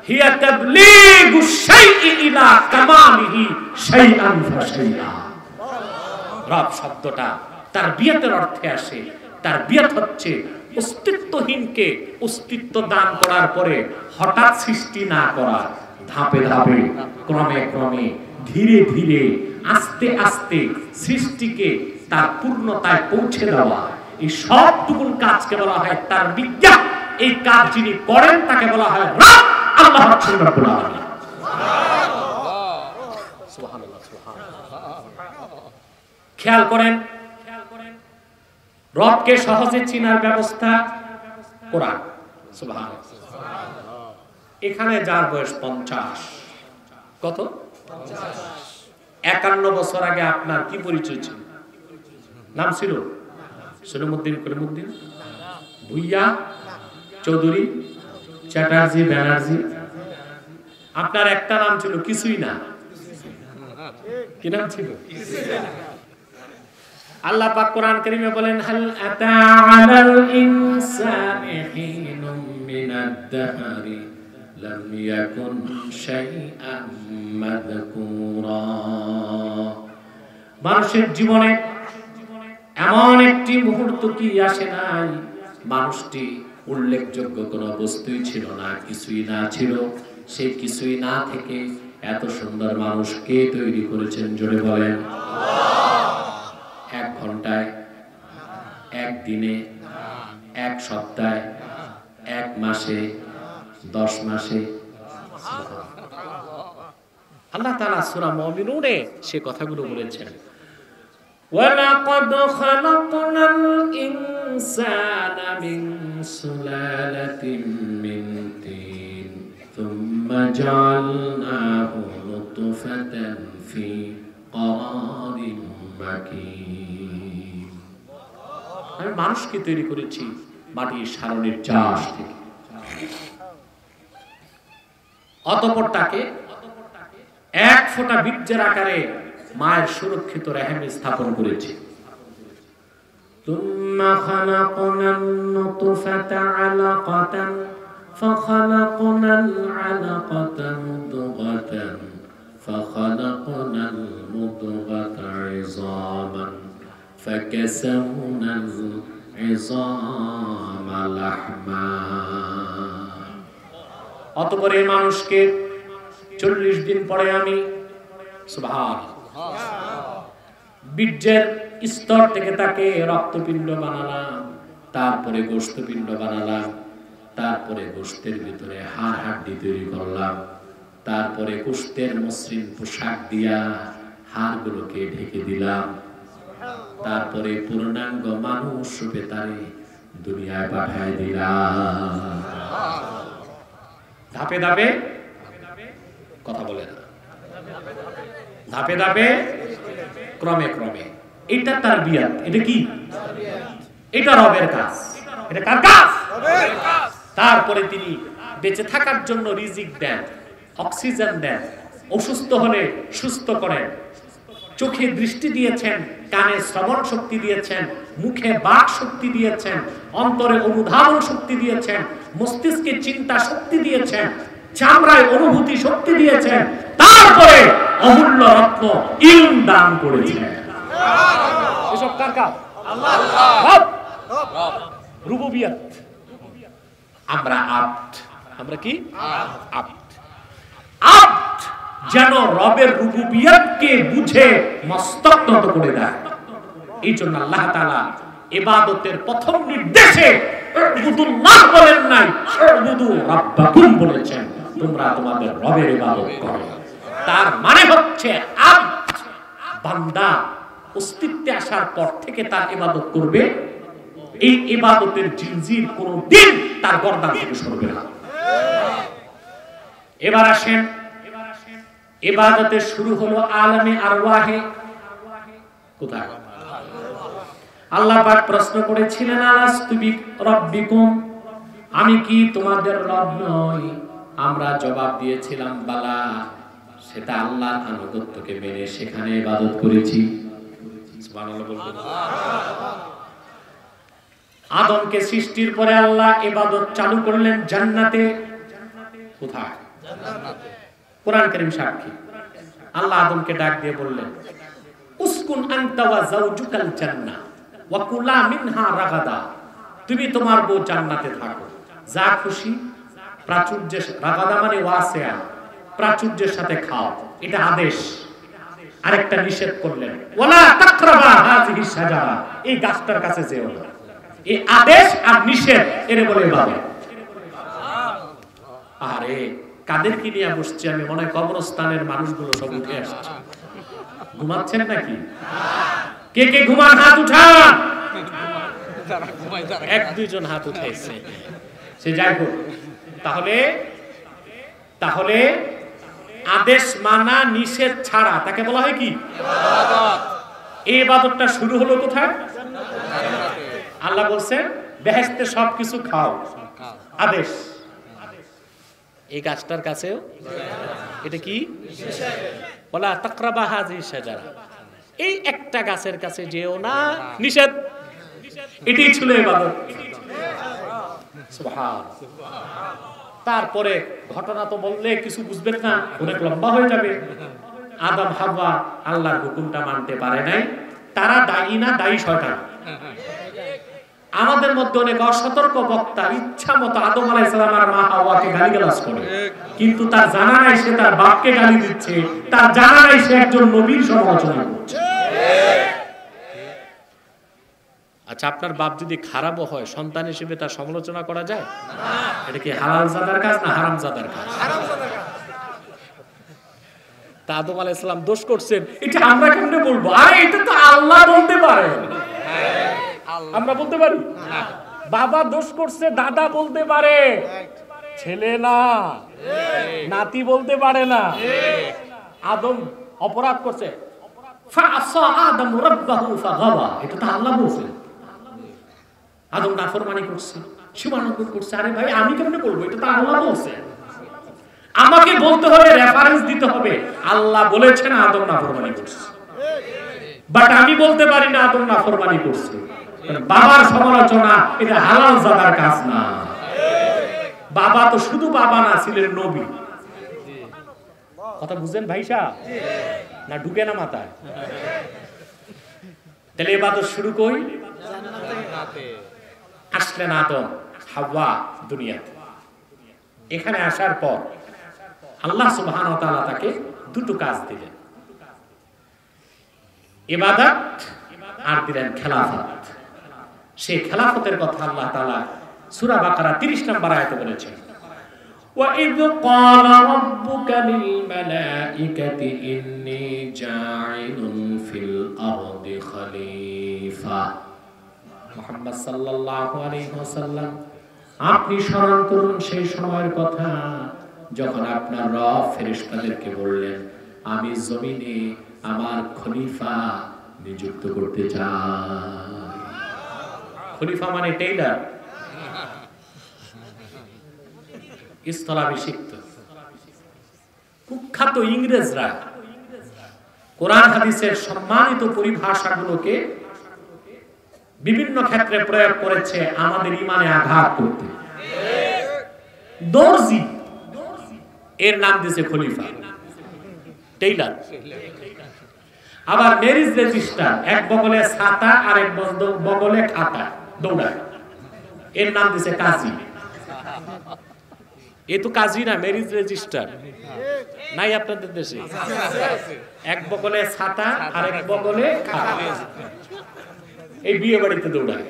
হিয়া তাবলীগু শাইই ইলা কামালিহি শাইআন ফাশাইআ। রব শব্দটা তারবিয়াতের অর্থে আসে। তারবিয়াত হচ্ছে অস্তিত্বহীনকে অস্তিত্ব দান করার পরে হঠাৎ সৃষ্টি না করা, ধাপে ধাপে, ক্রমে ক্রমে, ধীরে ধীরে, আস্তে আস্তে সৃষ্টিকে তার পূর্ণতায় পৌঁছে দেওয়া। এই সবটুকু কাজকে বলা হয় তারবিয়া। এই কাজ যিনি করেন তাকে বলা হয় রব। আল্লাহ হচ্ছেন রব্বুল আলামিন। সুবহানাল্লাহ, সুবহানাল্লাহ। খেয়াল করেন, রবকে সহজে চিনার ব্যবস্থা কোরআন। সুবহানাল্লাহ। এখানে যার বয়স 50, কত? 51 বছর আগে আপনার কি পরিচয় ছিল? নাম ছিল সলিমউদ্দিন, কলিমউদ্দিন, ভুইয়া, চৌধুরী, চ্যাটার্জি, ব্যানার্জি। আপনার একটা নাম ছিল কিছুই না। কি নাম ছিল? আল্লাহ পাক কোরআন কারীমে বলেন, হাল আতা আলাল ইনসানি হিনুম মিনাদ দাহরি লাম ইয়াকুন শাইআন মাযকুরা। মানুষের জীবনে এমন একটি মুহূর্ত কি আসে নাই মানুষটি উল্লেখযোগ্য কোনো বস্তুই ছিল না, কিছুই না ছিল। সেই কিছুই না থেকে এত সুন্দর মানুষ কে তৈরি করেছেন? জোরে বলেন। 1 ঘন্টায়, 1 দিনে, 1 সপ্তাহে, 1 মাসে, 10 মাসে? আল্লাহ তাআলা সূরা মুমিনুনে সে কথাগুলো বলেছেন, ওয়ালাকাদ খালাকনাল ইনসানা মিন সুলালাতিন মিন তিন সুম্মা জাআলনাহু নুতফাতান ফি ক্বারারিন মাকিন। আমি মানুষকে তৈরি করেছি মাটির সারণের চাষ থেকে, অতঃপর তাকে 1 ফোঁটা বীর্যের আকারে মায়ের সুরক্ষিত রেহেমে স্থাপন করেছি। তুম্মা খালাকনান নুতফাতা আলাকাতান ফাখালাকনাল আলাকাতা মুদগাতান ফাখালাকনাল মুদগাতা ইযামান ফাকাসাওনাল ইযামা লাহমা। অতঃপর এই মানুষকে 40 দিন পরে আমি সুবহানাল্লাহ। বীর্যের স্তর থেকে তাকে রক্তপিণ্ড বানালাম, তারপরে গোশতপিণ্ড বানালাম, তারপরে গোশতের ভিতরে হাড় হাড্ডি তৈরি করলাম, তারপরে গোশতের মসৃণ পোশাক দিয়া হাড়গুলোকে ঢেকে দিলাম, তারপরে পূর্ণাঙ্গ মানুষ রূপে তারে দুনিয়ায় পাঠায় দিলাম। ধাপে ধাপে কথা বলে না, ধাপে ধাপে ক্রমে ক্রমে। এটা তারবিয়াত। এটা কি? এটা রবের কাজ। এটা কার কাজ? রবের কাজ। তারপরে তিনি বেঁচে থাকার জন্য রিজিক দেন, অক্সিজেন দেন, অসুস্থ হলে সুস্থ করেন, চোখে দৃষ্টি দিয়েছেন, কানে শ্রবণ শক্তি দিয়েছেন, মুখে বাক শক্তি দিয়েছেন, অন্তরে অনুধাবন শক্তি দিয়েছেন, মস্তিষ্কে চিন্তা শক্তি দিয়েছেন, চামড়ায় অনুভূতি শক্তি দিয়েছেন, তারপরে অমূল্য রত্ন ইলম দান করেছেন। এসব কার কাজ? আল্লাহ। রুবুবিয়ত। আমরা আব্দ। আমরা কি? আব্দ। আব্দ যেন রবের রুবুবিয়তকে বুঝে মস্তক নত করে দেয়। এই জন্য আল্লাহ তাআলা ইবাদতের প্রথম নির্দেশে উবুদুল্লাহ বলেন নাই, উবুদু রাব্বাকুম বলেছেন, তোমরা তোমাদের রবের ইবাদত করো। তার মানে হচ্ছে আব্দ বান্দা অস্তিত্বে আসার পর থেকে তার ইবাদত করবে, এই ইবাদতের জিনজির কোনদিন তার গর্দান থেকে সরবে না। এবার আসেন, ইবাদতের শুরু হলো আলামে আরওয়াহে। কোথায়? আল্লাহ পাক প্রশ্ন করেছিলেন, আলাস্তু বিরাব্বিকুম, আমি কি তোমাদের রব নই? আমরা জবাব দিয়েছিলাম বালা। সেটা আল্লাহর আনুগত্যকে মেনে সেখানে ইবাদত করেছি। সুবহানাল্লাহ বলবেন। আদমকে সৃষ্টির পরে আল্লাহ ইবাদত চালু করলেন জান্নাতে। কোথায়? জান্নাতে। কোরআন কারীম সাক্ষী। আল্লাহ আদমকে ডাক দিয়ে বললেন, উসকুন আনতা ওয়া যাওজুকাল জান্নাহ ওয়া কুলা মিনহা রাগাদা, তুমি তোমার বউ জান্নাতে থাকো, যা খুশি প্রাচুর্যের, রাগাদা মানে ওয়াসিয়া, প্রাচুর্যের সাথে খাও, এটা আদেশ। আরেকটা নিষেধ করলেন, ওয়ালা তাকরাবা হাযিহি শাজারা, এই গাছটার কাছে যেও না। এই আদেশ আর নিষেধ এর বলে ইবাদত। আরে কাদেরকে নিয়ে বসছি আমি? মনে হয় কবরস্থানের মানুষগুলো সব উঠে আসছে। ঘুমাচ্ছেন নাকি? কে কে ঘুমান হাত উঠান। এক দুইজন হাত উঠাইছে, সে যাই হোক। তাহলে আদেশ মানা নিষেধ ছাড়া তাকে বলা হয় কি? ইবাদত। এই ইবাদতটা শুরু হলো কোথায়? আল্লাহ বলছেন বেহেশতে সবকিছু খাও, আদেশ। এই গাছটার কাছেও এটা কি? ওয়ালা তাকরাবা হাযিহি শাজারা, এই একটা গাছের কাছে যেও না, নিষেধ। এটাই ছিল ইবাদত। সুবহানাল্লাহ। তারপরে ঘটনা তো বললে কিছু বুঝবেন না, অনেক লম্বা হয়ে যাবে। আদম হাওয়া আল্লাহর হুকুমটা মানতে পারে নাই, তারা দায়ী না, দায়ী শয়তান। আমাদের মধ্যে অনেক অসতর্ক বক্তা ইচ্ছা মতো আদম আলাইহিস সালাম আর মা হাওয়াকে গালিগালাজ করে, কিন্তু তার জানা নাই সে তার বাপকে গালি দিচ্ছে, তার জানা নাই সে একজন নবীর সমালোচনা করছে। আচ্ছা, আপনার বাপ যদি খারাপও হয়, সন্তান হিসেবে তার সমালোচনা করা যায় না? এটা কি হালাল জাদার কাজ না হারাম জাদার কাজ? তা আদম আলাইহিস সালাম দোষ করছেন, এটা আমরা কেমনে বলবো? আরে এটা তো আল্লাহ বলতে পারে, আমরা বলতে পারি? বাবা দোষ করছে দাদা বলতে পারে, ছেলে না, নাতি বলতে পারে না। আদম অপরাধ করছে, ফাআসা আদম রাব্বাহু ফাগাওয়া, এটা তো আল্লাহ বলছেন। আদম নাফরমানি করছে, সীমালঙ্ঘন করছে। আরে ভাই আমি কেমনে বলবো? এটা তো আল্লাহ বলছেন। আমাকে বলতে হবে, রেফারেন্স দিতে হবে, আল্লাহ বলেছেন আদম নাফরমানি করছে, বাট আমি বলতে পারি না আদম নাফরমানি করছে। বাবার সমালোচনা এটা হালাল জাদার কাজ না। বাবা তো শুধু বাবা না, ছিলেন নবী। কথা বুঝছেন ভাই সাহেব? না ঢুকে না মাথায়? তাহলে ইবাদত শুরু কই? আসলেন আদম হাওয়া দুনিয়াতে। এখানে আসার পর আল্লাহ সুবহানাহু ওয়া তাআলা তাকে দুটো কাজ দিলেন। ইবাদত আর দিলেন খেলাফত। সেই খেলাফতের কথা আল্লাহ তাআলা সূরা বাকারা 30 নম্বর আয়াতে বলেছেন, وَإِذْ قَالَ رَبُّكَ لِلْمَلَائِكَةِ إِنِّي جَاعِلٌ فِي الْأَرْضِ خَلِيفَةً। মুহাম্মদ সাল্লাল্লাহু আলাইহি ওয়াসাল্লাম, আপনি স্মরণ করুন সেই সময়ের কথা যখন আপনার রব ফেরেশতাদেরকে বললেন, আমি জমিনে আমার খলিফা নিযুক্ত করতে চাই। খলিফা মানে টেইলার, স্থলাভিষিক্ত। কুখ্যাত ইংরেজরা কোরআন হাদিসের সম্মানিত পরিভাষাগুলোকে বিভিন্ন ক্ষেত্রে প্রয়োগ করেছে আমাদের ঈমানে আঘাত করতে। দর্জি এর নাম দিয়েছে খলিফা, টেইলার। আবার ম্যারেজ রেজিস্টার, এক বগলে ছাতা আর এক বগলে খাতা দৌড়ায়, এর নাম দিয়েছে কাজী। এ তো কাজী না, ম্যারেজ রেজিস্টার নাই আপনাদের দেশে? এক বগলে ছাতা আর এক বগলে খাতা, এই বিয়ে বাড়িতে দৌড়ায়,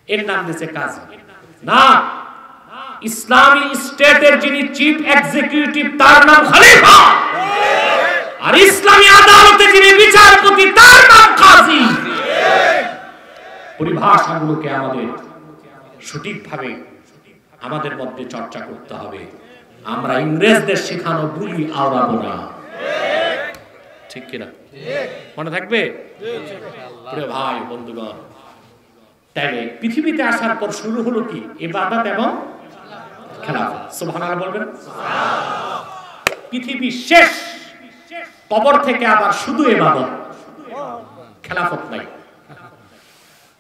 এর নাম দিয়েছে কাজী। না, ইসলামী স্টেটের যিনি চিফ এক্সিকিউটিভ তার নাম খলিফা, আর ইসলামী আদালতে যিনি বিচারপতি তার নাম কাজী। পরিভাষাগুলোকে আমাদের সঠিকভাবে আমাদের মধ্যে চর্চা করতে হবে। আমরা ইংরেজদের শেখানো বুলি আওড়াবো না, ঠিক কিনা? মনে থাকবে প্রিয় ভাই বন্ধুগণ। তাইলে পৃথিবীতে আসার পর শুরু হলো কি? ইবাদত এবং খেলাফত। সুবহানাল্লাহ বলবেন। পৃথিবী শেষ, কবর থেকে আবার শুধু ইবাদত, খেলাফত নাই।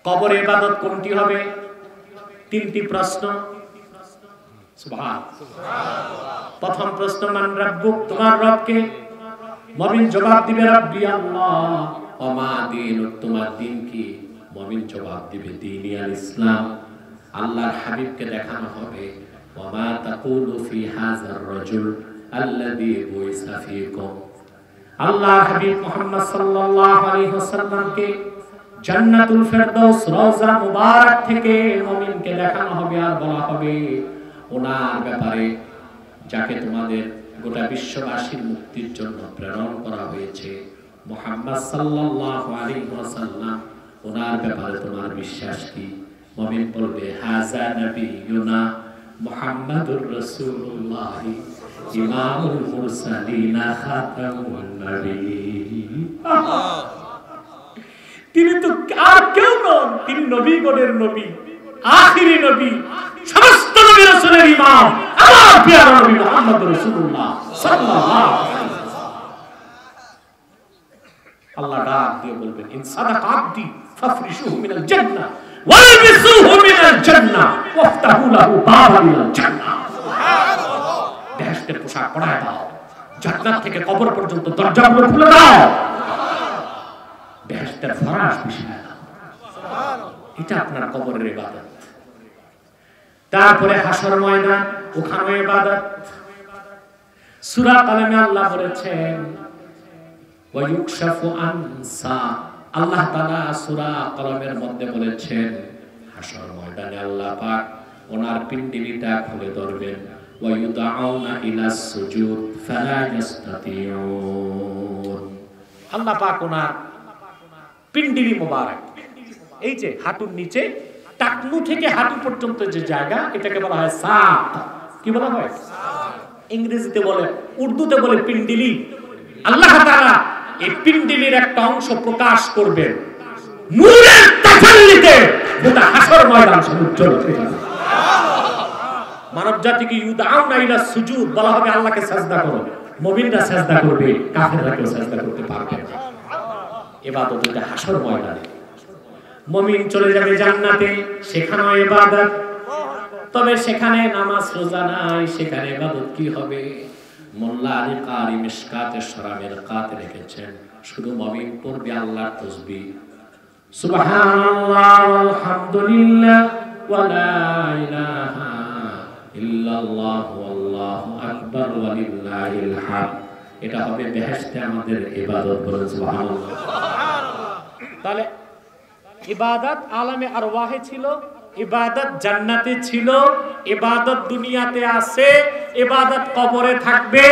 কবরে ইবাদত কোনটি হবে? 3টি প্রশ্ন। প্রথম প্রশ্ন, মান রাব্বুক, তোমার রব কে? মুমিন জবাব দিবে রাব্বি আল্লাহ। ওয়া মা দীনুক, তোমার দ্বীন কি? মুমিন জবাব দিবে দীনি আল ইসলাম। আল্লাহর হাবিবকে দেখানো হবে, ওয়া মা তাকুলু ফি হাযার রাজুল আল্লাযী বুইসা ফীকুম। আল্লাহর হাবিব মুহাম্মদ সাল্লাল্লাহু আলাইহি ওয়াসাল্লামকে জান্নাতুল ফেরদাউস রওজা মুবারক থেকে মুমিনকে দেখানো হবে আর বলা হবে ওনার ব্যাপারে, যাকে তোমাদের গোটা বিশ্ববাসীর মুক্তির জন্য প্রেরণ করা হয়েছে, মুহাম্মদ সাল্লাল্লাহু আলাইহি ওয়াসাল্লাম, ওনার ব্যাপারে তোমার বিশ্বাস কি? মুমিন বলবে হাযা নবিয়ুনা মুহাম্মাদুর রাসূলুল্লাহ ইমামুল মুরসালিন খাতামুন নবিয়্যিন। তিনি তো আর কেউ নন, তিনি নবীগণের নবী, আখিরি নবী, সমস্ত নবী রাসূলের ইমাম, আমার প্রিয় নবী মুহাম্মদ রাসূলুল্লাহ সাল্লাল্লাহু আলাইহি ওয়াসাল্লাম। আল্লাহ ডাক দিয়ে বলবেন, ইন সাদাকা আবদি ফাফরিশুহু মিনাল জান্নাহ ওয়ালবিসুহু মিনাল জান্নাহ ওয়াফতাহু লাহু বাবান মিনাল জান্নাহ। সুবহানাল্লাহ। বেহেশতের পোশাক পরায় দাও, জান্নাত থেকে কবর পর্যন্ত দরজাগুলো খুলে দাও, বেহেশতের ফরাশ বিছায় দাও। সুবহানাল্লাহ। এটা আপনার কবরের ইবাদত। তারপরে হাসর ময়দান, ওখানে ইবাদত। সূরা কালামে আল্লাহ বলেছেন ওয়া ইউকশাফু আন সা, আল্লাহ তাআলা সূরা কলমের মধ্যে বলেছেন হাসর ময়দানে আল্লাহ পাক ওনার পিণ্ডলিটা খুলে ধরবেন, ওয়া ইউদাউনা ইলাস সুজুদ ফালা ইস্তাতিউন। আল্লাহ পাক ওনার পিণ্ডলি মোবারক, এই যে হাঁটুর নিচে টাকনু থেকে হাঁটু পর্যন্ত যে জায়গা, এটাকে বলা হয় সাক। কি বলা হয়? ইংরেজিতে বলে, উর্দুতে বলে পিণ্ডলি। আল্লাহ তাআলা এই পিণ্ডলির একটা অংশ প্রকাশ করবেন নূরের তাজাল্লিতে, গোটা হাসর ময়দান উজ্জ্বল হয়ে যাবে। মানব জাতিকে ইউদাউনা ইলা সুজুদ বলা হবে, আল্লাহকে সাজদা করো। মুমিনরা সাজদা করবে, কাফেররা কেউ সাজদা করতে পারবে না। ইবাদত এটা হাসর ময়দানে। মুমিন চলে যাবে জান্নাতে, সেখানেও ইবাদত। তবে সেখানে নামাজ রোজা নাই, সেখানে ইবাদত কি হবে? মোল্লা আলী কারি মিশকাতে শরাবের কাতে রেখেছেন, শুধু মুমিন পড়বে আল্লাহর তাসবিহ, সুবহানাল্লাহ আলহামদুলিল্লাহ ওয়া লা ইলাহা ইল্লাল্লাহ ওয়াল্লাহু আকবার ওয়া লিল্লাহিল হামদ। এটা হবে বেহেশতে আমাদের ইবাদত। বলেন সুবহানাল্লাহ। তাহলে ইবাদত আলামে আরওয়াহে ছিল, ইবাদত জান্নাতে ছিল, ইবাদত দুনিয়াতে আছে, ইবাদত কবরে থাকবে,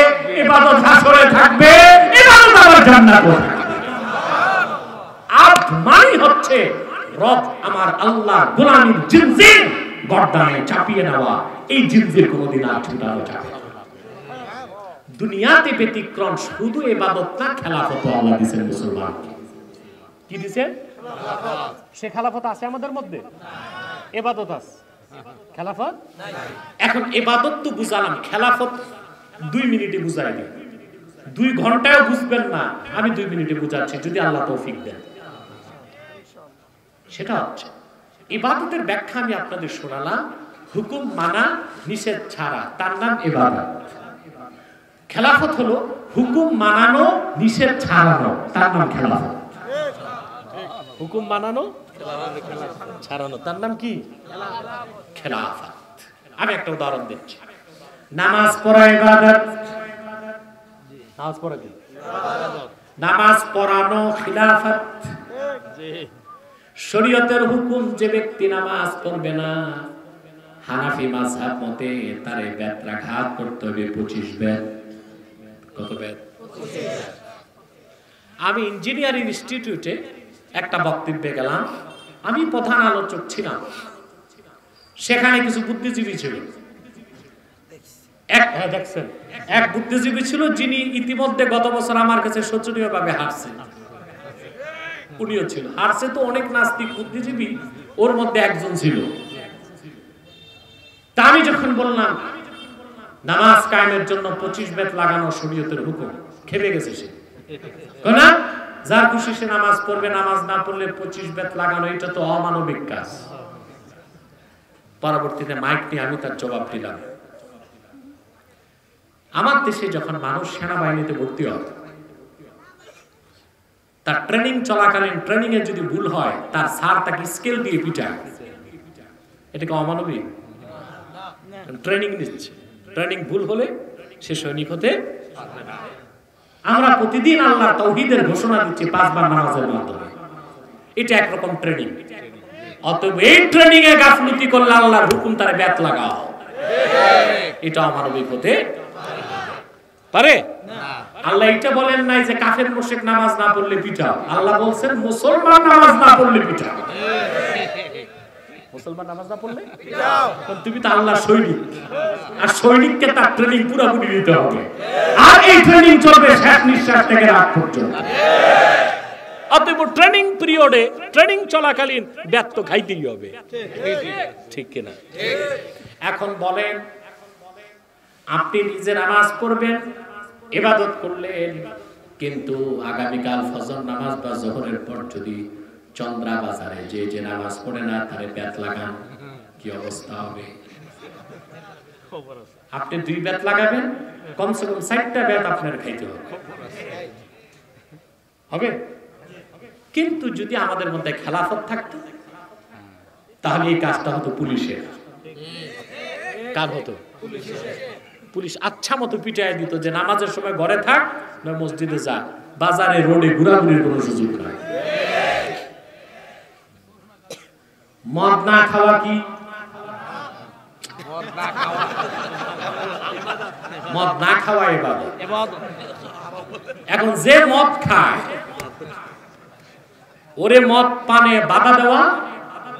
ইবাদত হাসরে থাকবে, ইবাদত আবার জান্নাতে থাকবে। আব্দ মানে হচ্ছে রব আমার আল্লাহর গোলামীর জিনজির গর্দানে চাপিয়ে নেওয়া। এই জিনজির কোনোদিন আর ছুটানো যাবে না। দুনিয়াতে ব্যতিক্রম শুধু ইবাদত না, খেলাফত আল্লাহ দিয়েছেন মুসলমানকে। কি দিয়েছেন? সে খেলাফত আছে আমাদের মধ্যে? ইবাদত আছে, খেলাফত নাই। এখন ইবাদত তো বুঝালাম, খেলাফত 2 মিনিটে বুঝাই দিই। 2 ঘন্টায়ও বুঝবেন না, আমি 2 মিনিটে বুঝাচ্ছি যদি আল্লাহ তৌফিক দেন। সেটা হচ্ছে ইবাদতের ব্যাখ্যা আমি আপনাদের শোনালাম। হুকুম মানা, নিষেধ ছাড়া, তার নাম ইবাদত। খেলাফত হলো হুকুম মানানো, নিষেধ ছাড়ানো, তার নাম খেলাফত। হুকুম মানানো, ছাড়ানো, তার নাম কি? খেলাফত। আমি একটা উদাহরণ দিচ্ছি। নামাজ পড়া ইবাদত। নামাজ পড়া কি? নামাজ পড়ানো খেলাফত। শরীয়তের হুকুম, যে ব্যক্তি নামাজ পড়বে না, হানাফি মাযহাব মতে তারে বেত্রাঘাত করতে হবে 25 বেত। কত বেত? 25। আমি ইঞ্জিনিয়ারিং ইনস্টিটিউটে একটা বক্তব্যে গেলাম, আমি প্রধান আলোচক ছিলাম। সেখানে কিছু বুদ্ধিজীবী ছিল। এক বুদ্ধিজীবী ছিল যিনি ইতিমধ্যে গত বছর আমার কাছে শোচনীয়ভাবে হারছে। উনিও ছিল, হারছে তো অনেক নাস্তিক বুদ্ধিজীবী, ওর মধ্যে একজন ছিল। তা আমি যখন বললাম নামাজ কায়েমের জন্য 25 বেত লাগানো শরীয়তের হুকুম, খেপে গেছে সে। না, যার খুশি সে নামাজ পড়বে, নামাজ না পড়লে 25 বেত লাগানো, এটা তো অমানবিক কাজ। পরবর্তীতে মাইক নিয়ে আমি তার জবাব দিলাম, আমার দেশে যখন মানুষ সেনাবাহিনীতে ভর্তি হয়, তার ট্রেনিং চলাকালীন ট্রেনিং এ যদি ভুল হয়, তার স্যার তাকে স্কেল দিয়ে পিটায়। এটা কি অমানবিক? ট্রেনিং নিচ্ছে, ট্রেনিং ভুল হলে সে সৈনিক হতে পারবে না। আমরা প্রতিদিন আল্লাহর তাওহীদের ঘোষণা দিচ্ছি 5 বার নামাজের মাধ্যমে, এটা একরকম ট্রেনিং। অতএব এই ট্রেনিং এ গাফলতি করলে আল্লাহর হুকুম তারে ব্যাত লাগাও, এটা অমানবিক হতে পারে না। আল্লাহ এটা বলেন নাই যে কাফের মুশরিক নামাজ না পড়লে পিটাও, আল্লাহ বলছেন মুসলমান নামাজ না পড়লে পিটাও। মুসলমান নামাজ না পড়লে পিটাও। তুমি তো আল্লাহর সৈনিক, আর সৈনিককে তার ট্রেনিং পুরোপুরি দিতে হবে, আর এই ট্রেনিং চলবে শেষ নিঃশ্বাস থেকে রাত পর্যন্ত। অতএব ট্রেনিং পিরিয়ডে, ট্রেনিং চলাকালীন ব্যর্থ খাইতেই হবে, ঠিক কিনা? এখন বলেন, আপনি নিজে নামাজ পড়বেন, ইবাদত করলেন, কিন্তু আগামীকাল ফজর নামাজ বা যোহরের পর যদি চন্দ্রা বাজারে যে নামাজ পড়ে না তারে ব্যাত লাগান, কি অবস্থা হবে? আপনি 2 ব্যাত লাগাবেন, কমসে কম 4টা ব্যাত আপনার খাইতে হবে, হবে? কিন্তু যদি আমাদের মধ্যে খেলাফত থাকতো, তাহলে এই কাজটা হতো পুলিশের। কার হতো? পুলিশ আচ্ছা মতো পিটাই দিত যে নামাজের সময় ঘরে থাক, না মসজিদে যা, বাজারে রোডে ঘোরাঘুরির কোনো সুযোগ নাই। মদ না খাওয়া কি? মদ না খাওয়া ইবাদত। এখন যে মদ খায়, ওরে মদ পানে বাধা দেওয়া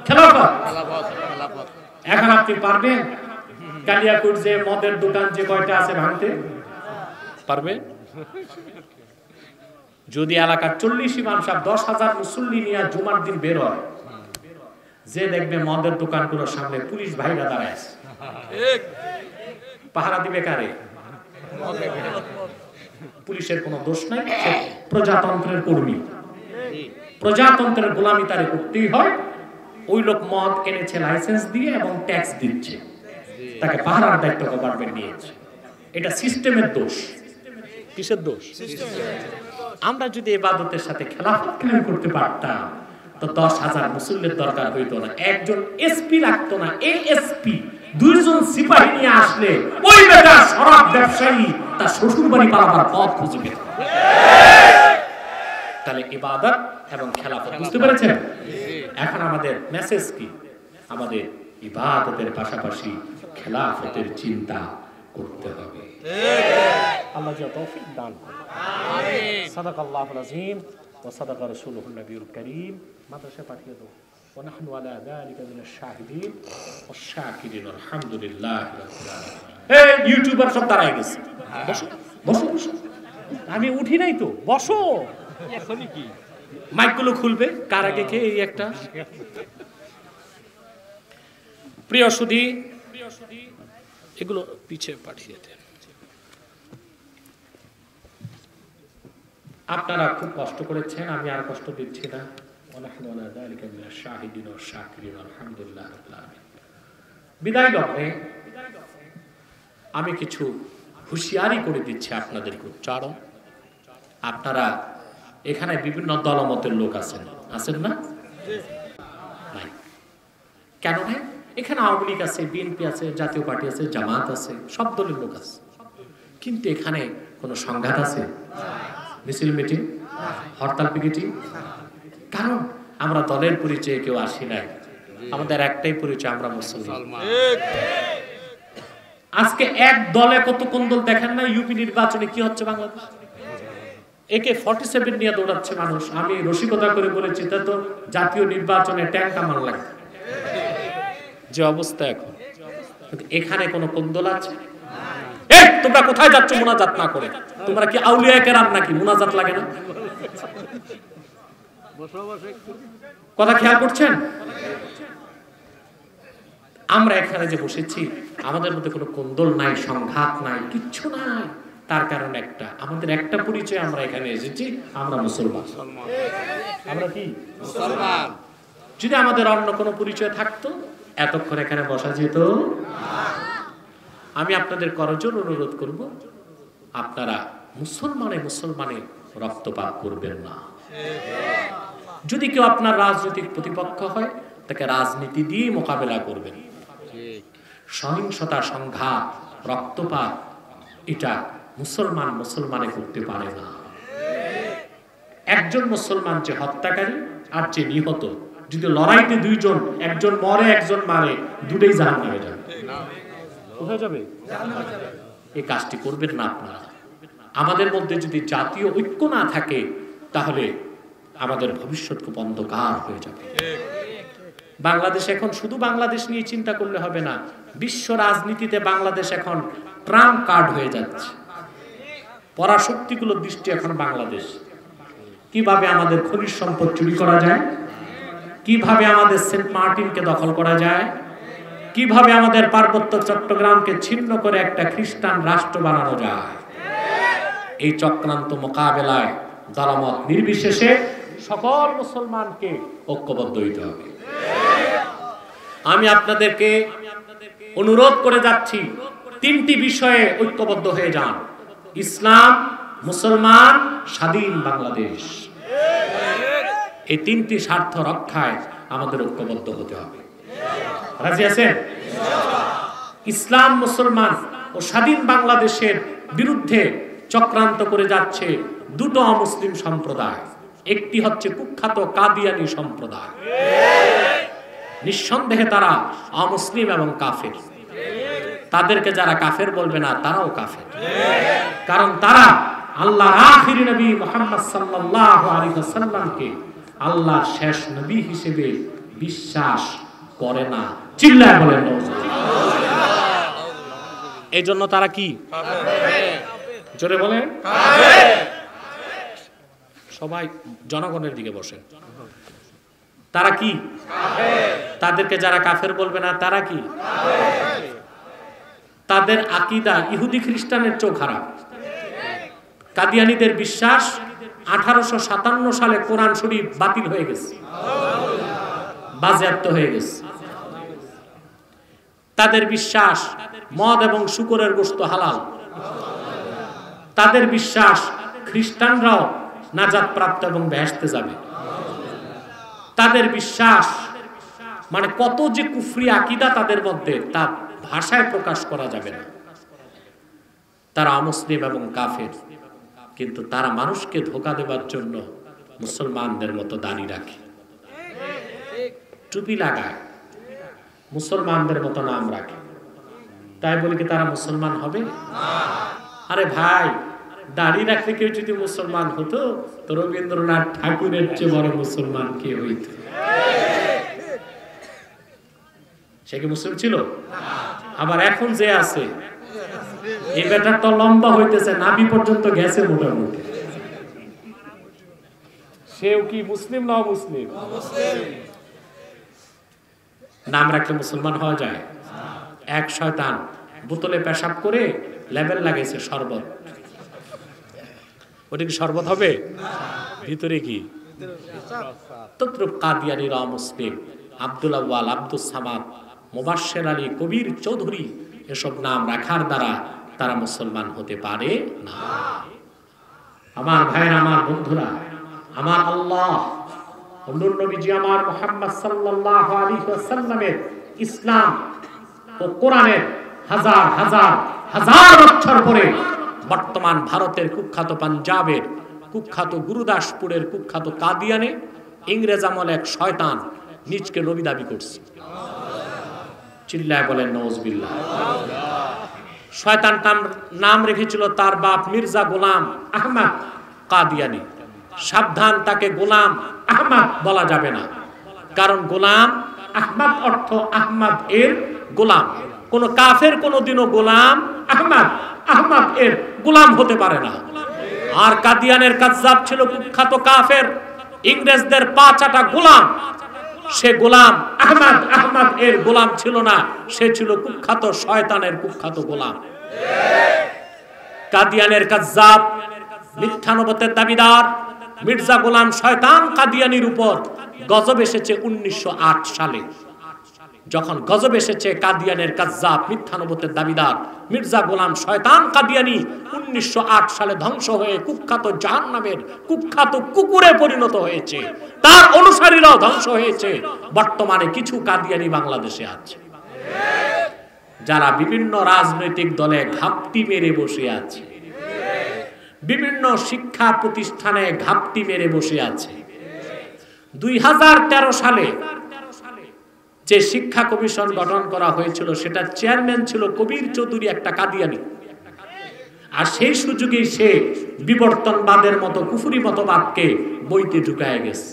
খেলাফত। এখন আপনি পারবেন কালিয়াকুর যে মদের দোকান যে কয়টা আছে ভাঙতে পারবে? যদি এলাকার 40 ইমাম সাহেব 10,000 মুসল্লি নিয়ে জুমার দিন বের হয়, যে দেখবে মদের দোকানগুলোর সামনে পুলিশ ভাইরা দাঁড়ায় আছে, পাহারা দিবে কারে? পুলিশের কোনো দোষ নাই, সে প্রজাতন্ত্রের কর্মী, প্রজাতন্ত্রের গোলামি তারে করতেই হয়। ওই লোক মদ এনেছে লাইসেন্স দিয়ে এবং ট্যাক্স দিচ্ছে, তাকে পাহারার দায়িত্ব গভর্নমেন্ট নিয়েছে। এটা সিস্টেমের দোষ। কিসের দোষ? আমরা যদি ইবাদতের সাথে খেলাফত কায়েম করতে পারতাম, তো 10,000 মুসল্লির দরকার হইতো না, একজন এসপি লাগতো না, এএসপি দুইজন সিপাহী নিয়ে আসলে ওই বেটা শরাব ব্যবসায়ী তার শ্বশুর বাড়ি পালাবার পথ খুঁজে পেত। তাহলে ইবাদত এবং খেলাফত বুঝতে পেরেছেন? এখন আমাদের মেসেজ কি? আমাদের ইবাদতের পাশাপাশি খেলাফতের চিন্তা করতে হবে। আল্লাহ যা তৌফিক দান করুন। আমিন। সাদাকাল্লাহুল আযীম ওয়া সাদাকা রাসূলুহুন নবিয়ুল কারীম। মাদ্রাসা পাঠিয়ে দাও। ওয়া নাহনু আলা যালিকা মিনাশ শাহিদিন ওয়াশ শাকিরিন আলহামদুলিল্লাহি রাব্বিল আলামিন। এই ইউটিউবার সব দাঁড়ায় গেছে। বসো বসো বসো। আমি উঠি নাই তো, বসো। এখনই কি মাইকগুলো খুলবে কার আগে কে? এই একটা প্রিয় সুধী, এগুলো পিছিয়ে পাঠিয়ে দেন। আপনারা খুব কষ্ট করেছেন, আমি আর কষ্ট দিচ্ছি না। বিদায় লগ্নে আমি কিছু হুঁশিয়ারি করে দিচ্ছি আপনাদেরকে। উচ্চারণ, আপনারা এখানে বিভিন্ন দলমতের লোক আছেন, আছেন না? নাই কেন নাই? এখানে আওয়ামী লীগ আছে, বিএনপি আছে, জাতীয় পার্টি আছে, জামাত আছে, সব দলের লোক আছে। কিন্তু এখানে কোনো সংঘাত আছে? মিছিল মিটিং, হরতাল পিকেটিং? কারণ আমরা দলের পরিচয়ে কেউ আসি নাই, আমাদের একটাই পরিচয়, আমরা মুসলমান। আজকে এক দলে কত কোন্দল দেখেন না? ইউপি নির্বাচনে কি হচ্ছে বাংলাদেশ? AK-47 নিয়ে দৌড়াচ্ছে মানুষ। আমি রসিকতা করে বলেছি, তা তো জাতীয় নির্বাচনে ট্যাঙ্ক কামান লাগে যে অবস্থা এখন। এখানে কোনো কোন্দল আছে? তোমরা কোথায় যাচ্ছ মুনাজাত না করে? তোমরা কি আউলিয়া কেরাম নাকি? মুনাজাত লাগে না? কথা খেয়াল করছেন? আমরা এখানে যে বসেছি, আমাদের মধ্যে কোনো কোন্দল নাই, সংঘাত নাই, কিচ্ছু নাই। তার কারণ একটা, আমাদের একটা পরিচয়, আমরা এখানে এসেছি, আমরা মুসলমান। আমরা কি মুসলমান? যদি আমাদের অন্য কোনো পরিচয় থাকতো এতক্ষণ এখানে বসা যেত। আমি আপনাদের করজোর অনুরোধ করব, আপনারা মুসলমানে রক্তপাত করবেন না। যদি কেউ আপনার রাজনৈতিক প্রতিপক্ষ হয়, তাকে রাজনীতি দিয়ে মোকাবেলা করবেন। সহিংসতা, সংঘাত, রক্তপাত এটা মুসলমানে করতে পারে না। একজন মুসলমান যে হত্যাকারী আর যে নিহত, যদি লড়াইতে দুইজন, একজন মরে একজন মারে, দুটোই জাহান্নামে যাবে। কোথায় যাবে? এই কাজটি করবেন না আপনারা। আমাদের মধ্যে যদি জাতীয় ঐক্য না থাকে, তাহলে আমাদের ভবিষ্যৎ খুব অন্ধকার হয়ে যাবে। বাংলাদেশ এখন শুধু বাংলাদেশ নিয়ে চিন্তা করলে হবে না। বিশ্ব রাজনীতিতে বাংলাদেশ এখন ট্রাম্প কার্ড হয়ে যাচ্ছে। পরাশক্তিগুলোর দৃষ্টি এখন বাংলাদেশ। কিভাবে আমাদের খনিজ সম্পদ চুরি করা যায়, কিভাবে আমাদের সেন্ট মার্টিনকে দখল করা যায়, কিভাবে আমাদের পার্বত্য চট্টগ্রামকে ছিন্ন করে একটা খ্রিস্টান রাষ্ট্র বানানো যায়। এই চক্রান্ত মোকাবেলায় দলমত নির্বিশেষে সকল মুসলমানকে ঐক্যবদ্ধ হইতে হবে। আমি আপনাদেরকে অনুরোধ করে যাচ্ছি, তিনটি বিষয়ে ঐক্যবদ্ধ হয়ে যান: ইসলাম, মুসলমান, স্বাধীন বাংলাদেশ। এই তিনটি স্বার্থ রক্ষায় আমাদের ঐক্যবদ্ধ হতে হবে। রাজি আছেন? ইসলাম, মুসলমান ও স্বাধীন বাংলাদেশের বিরুদ্ধে চক্রান্ত করে যাচ্ছে দুটো অমুসলিম সম্প্রদায়। একটি হচ্ছে কুখ্যাত কাদিয়ানি সম্প্রদায়। নিঃসন্দেহে তারা অমুসলিম এবং কাফের। তাদেরকে যারা কাফের বলবে না, তারাও কাফের। কারণ তারা আল্লাহর আখিরি নবী মুহাম্মদ সাল্লাল্লাহু আলাইহি ওয়াসাল্লামকে আল্লাহর শেষ নবী হিসেবে বিশ্বাস করে না। চিল্লায় বলেন নাউযুবিল্লাহ। এই জন্য তারা কি? জোরে বলেন। সবাই জনগণের দিকে বসেন। তারা কি? তাদেরকে যারা কাফের বলবে না, তারা কি? তাদের আকীদা ইহুদি খ্রিস্টানের চেয়েও খারাপ। কাদিয়ানীদের বিশ্বাস 1857 সালে কোরআন শরীফ বাতিল হয়ে গেছে, বাজেয়াপ্ত হয়ে গেছে। তাদের বিশ্বাস মদ এবং শূকরের গোশত হালাল। তাদের বিশ্বাস খ্রিস্টানরাও নাজাত প্রাপ্ত এবং বেহেশতে যাবে। তাদের বিশ্বাস মানে কত যে কুফরি আকীদা তাদের মধ্যে, তা ভাষায় প্রকাশ করা যাবে না। তারা অমুসলিম এবং কাফের, কিন্তু তারা মানুষকে ধোঁকা দেবার জন্য মুসলমানদের মতো দাড়ি রাখে, টুপি লাগায়, মুসলমানদের মতো নাম রাখে। তাই বলে কি তারা মুসলমান হবে? আরে ভাই, দাড়ি রাখলে কেউ যদি মুসলমান হতো তো রবীন্দ্রনাথ ঠাকুরের চেয়ে বড় মুসলমান কে হইত? সে কি মুসলিম ছিল? আবার এখন যে আছে এই বেটা তো লম্বা হইতেছে, নাভি পর্যন্ত গেছে মোটামুটি, সেও কি মুসলিম না অমুসলিম? নাম রাখলে মুসলমান হওয়া যায়? এক শয়তান বোতলে পেশাব করে লেবেল লাগাইছে শরবত, ওটা কি শরবত হবে? ভিতরে কি? তদ্রুপ কাদিয়ানীরা অমুসলিম। আব্দুল আউয়াল, আব্দুস সামাদ, মুবাশশির আলী, কবির চৌধুরী, এসব নাম রাখার দ্বারা তারা মুসলমান হতে পারে না। আমার ভাইরা, আমার বন্ধুরা, আমার আল্লাহ, নূর নবীজি আমার মুহাম্মদ সাল্লাল্লাহু আলাইহি ওয়াসাল্লামের ইসলাম ও কোরআনের হাজার হাজার হাজার বছর পরে বর্তমান ভারতের কুখ্যাত পাঞ্জাবের কুখ্যাত গুরুদাসপুরের কুখ্যাত কাদিয়ানে ইংরেজ আমলে এক শয়তান নিজকে নবী দাবি করছে। চিল্লায় বলেন নাউজুবিল্লাহ। শয়তান নাম রেখেছিল তার বাপ মির্জা গোলাম আহমদ কাদিয়ানী। সাবধান, তাকে গোলাম আহমদ বলা যাবে না, কারণ গোলাম আহমদ অর্থ আহমদ এর গোলাম। কোন কাফের কোনদিনও গোলাম আহমদ এর গোলাম হতে পারে না। আর কাদিয়ানের কাযযাব ছিল কুখ্যাত কাফের, ইংরেজদের পা চাটা গোলাম। সে গোলাম আহমদ এর গোলাম ছিল না, সে ছিল কুখ্যাত শয়তানের কুখ্যাত গোলাম। কাদিয়ানের কাযযাব, মিথ্যানবতের দাবিদার মির্জা গোলাম শয়তান কাদিয়ানির উপর গজব এসেছে 1908 সালে। যখন গজব এসেছে কাদিয়ানের কাযযাব মিথ্যানবতের দাবিদার মির্জা গোলাম শয়তান কাদিয়ানি 1908 সালে ধ্বংস হয়ে কুখ্যাত জাহান্নামের কুখ্যাত কুকুরে পরিণত হয়েছে, তার অনুসারীরাও ধ্বংস হয়েছে। বর্তমানে কিছু কাদিয়ানি বাংলাদেশে আছে, যারা বিভিন্ন রাজনৈতিক দলে ঘাপটি মেরে বসে আছে, বিভিন্ন শিক্ষা প্রতিষ্ঠানে ঘাপটি মেরে বসে আছে। 2013 সালে যে শিক্ষা কমিশন গঠন করা হয়েছিল, সেটা চেয়ারম্যান ছিল কবির চৌধুরী, একটা কাদিয়ানি। আর সেই সুযোগেই সে বিবর্তনবাদের মতো কুফরি মতবাদকে বইতে ঢুকায় গেছে।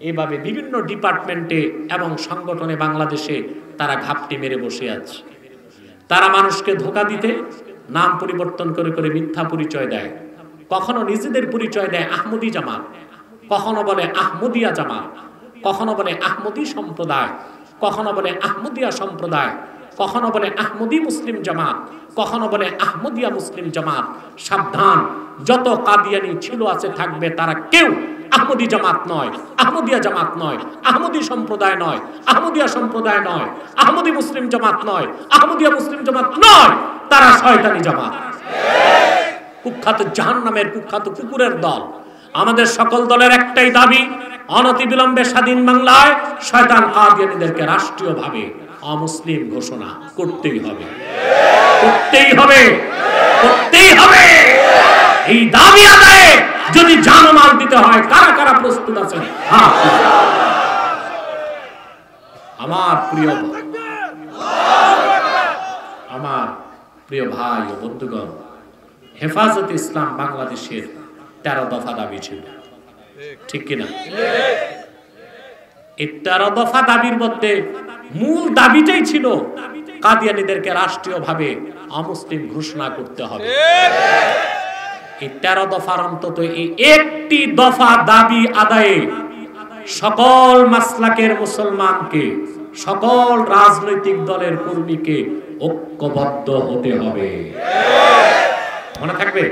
এভাবে বিভিন্ন ডিপার্টমেন্টে এবং সংগঠনে বাংলাদেশে তারা ঘাপটি মেরে বসে আছে। তারা মানুষকে ধোঁকা দিতে নাম পরিবর্তন করে করে মিথ্যা পরিচয় দেয়। কখনো নিজেদের পরিচয় দেয় আহমদী জামাত, কখনো বলে আহমদিয়া জামাত, কখনো বলে আহমদী সম্প্রদায়, কখনো বলে আহমদিয়া সম্প্রদায়, কখনো বলে আহমদী মুসলিম জামাত, কখনো বলে আহমদিয়া মুসলিম জামাত। সাবধান, যত কাদিয়ানি ছিল আছে থাকবে, তারা কেউ আহমদী জামাত নয়, আহমদিয়া জামাত নয়, আহমদী সম্প্রদায় নয়, আহমদিয়া সম্প্রদায় নয়, আহমদী মুসলিম জামাত নয়, আহমদিয়া মুসলিম জামাত নয়, তারা শয়তানি জামাত, কুখ্যাত জাহান্নামের কুখ্যাত কুকুরের দল। আমাদের সকল দলের একটাই দাবি, অনতিবিলম্বে স্বাধীন বাংলায় শয়তান কাদিয়ানীদেরকে রাষ্ট্রীয়ভাবে অমুসলিম ঘোষণা করতেই হবে, করতেই হবে, করতেই হবে। এই দাবি আদায়ে যদি জানমাল দিতে হয়, কারা কারা প্রস্তুত আছেন? আমার প্রিয় ভাই ও বন্ধুগণ, হেফাজতে ইসলাম বাংলাদেশের 13 দফা দাবি ছিল, ঠিক কিনা? এই 13 দফা দাবির মধ্যে মূল দাবিটাই ছিল কাদিয়ানীদেরকে রাষ্ট্রীয়ভাবে অমুসলিম ঘোষণা করতে হবে। এই 13 দফার অন্তত এই একটি দফা দাবি আদায়ে সকল মাসলাকের মুসলমানকে, সকল রাজনৈতিক দলের কর্মীকে ঐক্যবদ্ধ হতে হবে। মনে থাকবে?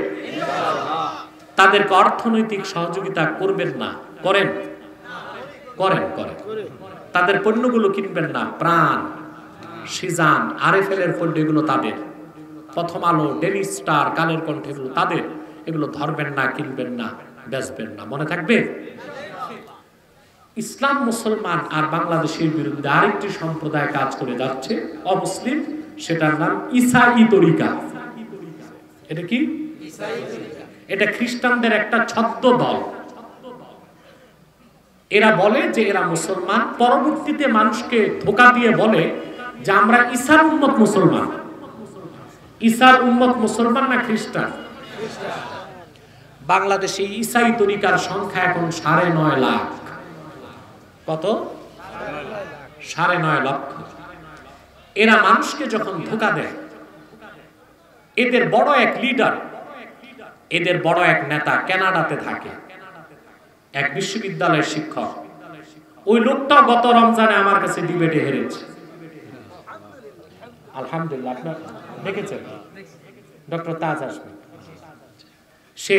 তাদেরকে অর্থনৈতিক সহযোগিতা করবেন না, করেন করেন করেন। তাদের পণ্যগুলো কিনবেন না, প্রাণ, সিজান, আরএফএল এর পণ্য এগুলো তাদের, প্রথম আলো, ডেইলি স্টার, কালের কণ্ঠ এগুলো তাদের, এগুলো ধরবেন না, কিনবেন না, বেচবেন না। মনে থাকবে? ইসলাম মুসলমান আর বাংলাদেশের বিরুদ্ধে আরেকটি সম্প্রদায় কাজ করে যাচ্ছে, অমুসলিম, সেটার নাম ঈসাই তরিকা। এটা কি? এটা খ্রিস্টানদের একটা ছদ্ম দল। এরা বলে যে এরা মুসলমান, পরবর্তীতে মানুষকে ধোঁকা দিয়ে বলে যে আমরা ঈসার উম্মত মুসলমান। ঈসার উম্মত মুসলমান না খ্রিস্টান? বাংলাদেশে ঈসাই তরিকার সংখ্যা এখন 9.5 লাখ। কত? 9.5 লক্ষ। এরা মানুষকে যখন ধোঁকা দেয়, এদের বড় এক লিডার, এদের বড় এক নেতা কানাডাতে থাকে, এক বিশ্ববিদ্যালয়ের শিক্ষক। ওই লোকটা গত রমজানে আমার কাছে ডিবেটে হেরেছে। আলহামদুলিল্লাহ, আপনারা দেখেছেন ডক্টর তাজ আসবে। সে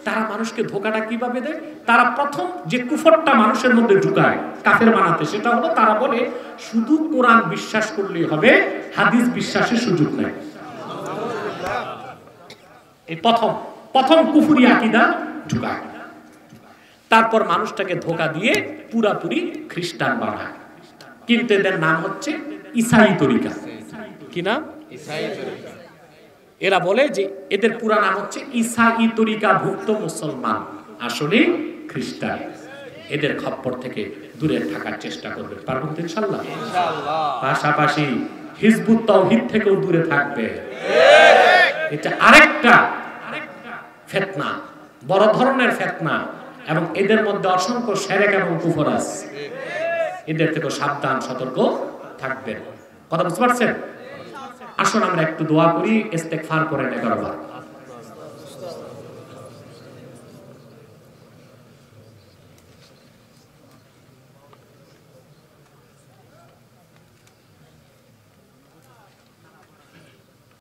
তারা মানুষকে ধোঁকাটা কিভাবে দেয়? তারা প্রথম যে কুফরটা মানুষের মধ্যে ঢুকায় কাফের বানাতে, সেটা হলো তারা বলে শুধু কোরআন বিশ্বাস করলেই হবে, হাদিস বিশ্বাসের সুযোগ নেই। এই প্রথম কুফরি আকীদা ঢুকায়। তারপর মানুষটাকে ধোঁকা দিয়ে পুরাপুরি খ্রিস্টান বানায়। কিন্তু এদের নাম হচ্ছে ঈসাই তরিকা। কি নাম? ঈসাই তরিকা। এরা বলে যে এদের পুরা নাম হচ্ছে ঈসাই তরিকা ভুক্ত মুসলমান, আসলে খ্রিস্টান। এদের খপ্পর থেকে দূরে থাকার চেষ্টা করবে, পারবেন তো ইনশাআল্লাহ? পাশাপাশি হিজবুত তাওহীদ থেকেও দূরে থাকবে। এটা আরেকটা ফিতনা, বড় ধরনের ফিতনা, এবং এদের মধ্যে অসংখ্য শিরক এবং কুফর আছে। এদের থেকে সাবধান, সতর্ক থাকবেন। কথা বুঝতে পারছেন? আসুন আমরা একটু দোয়া করি, ইস্তেগফার করেন 11 বার।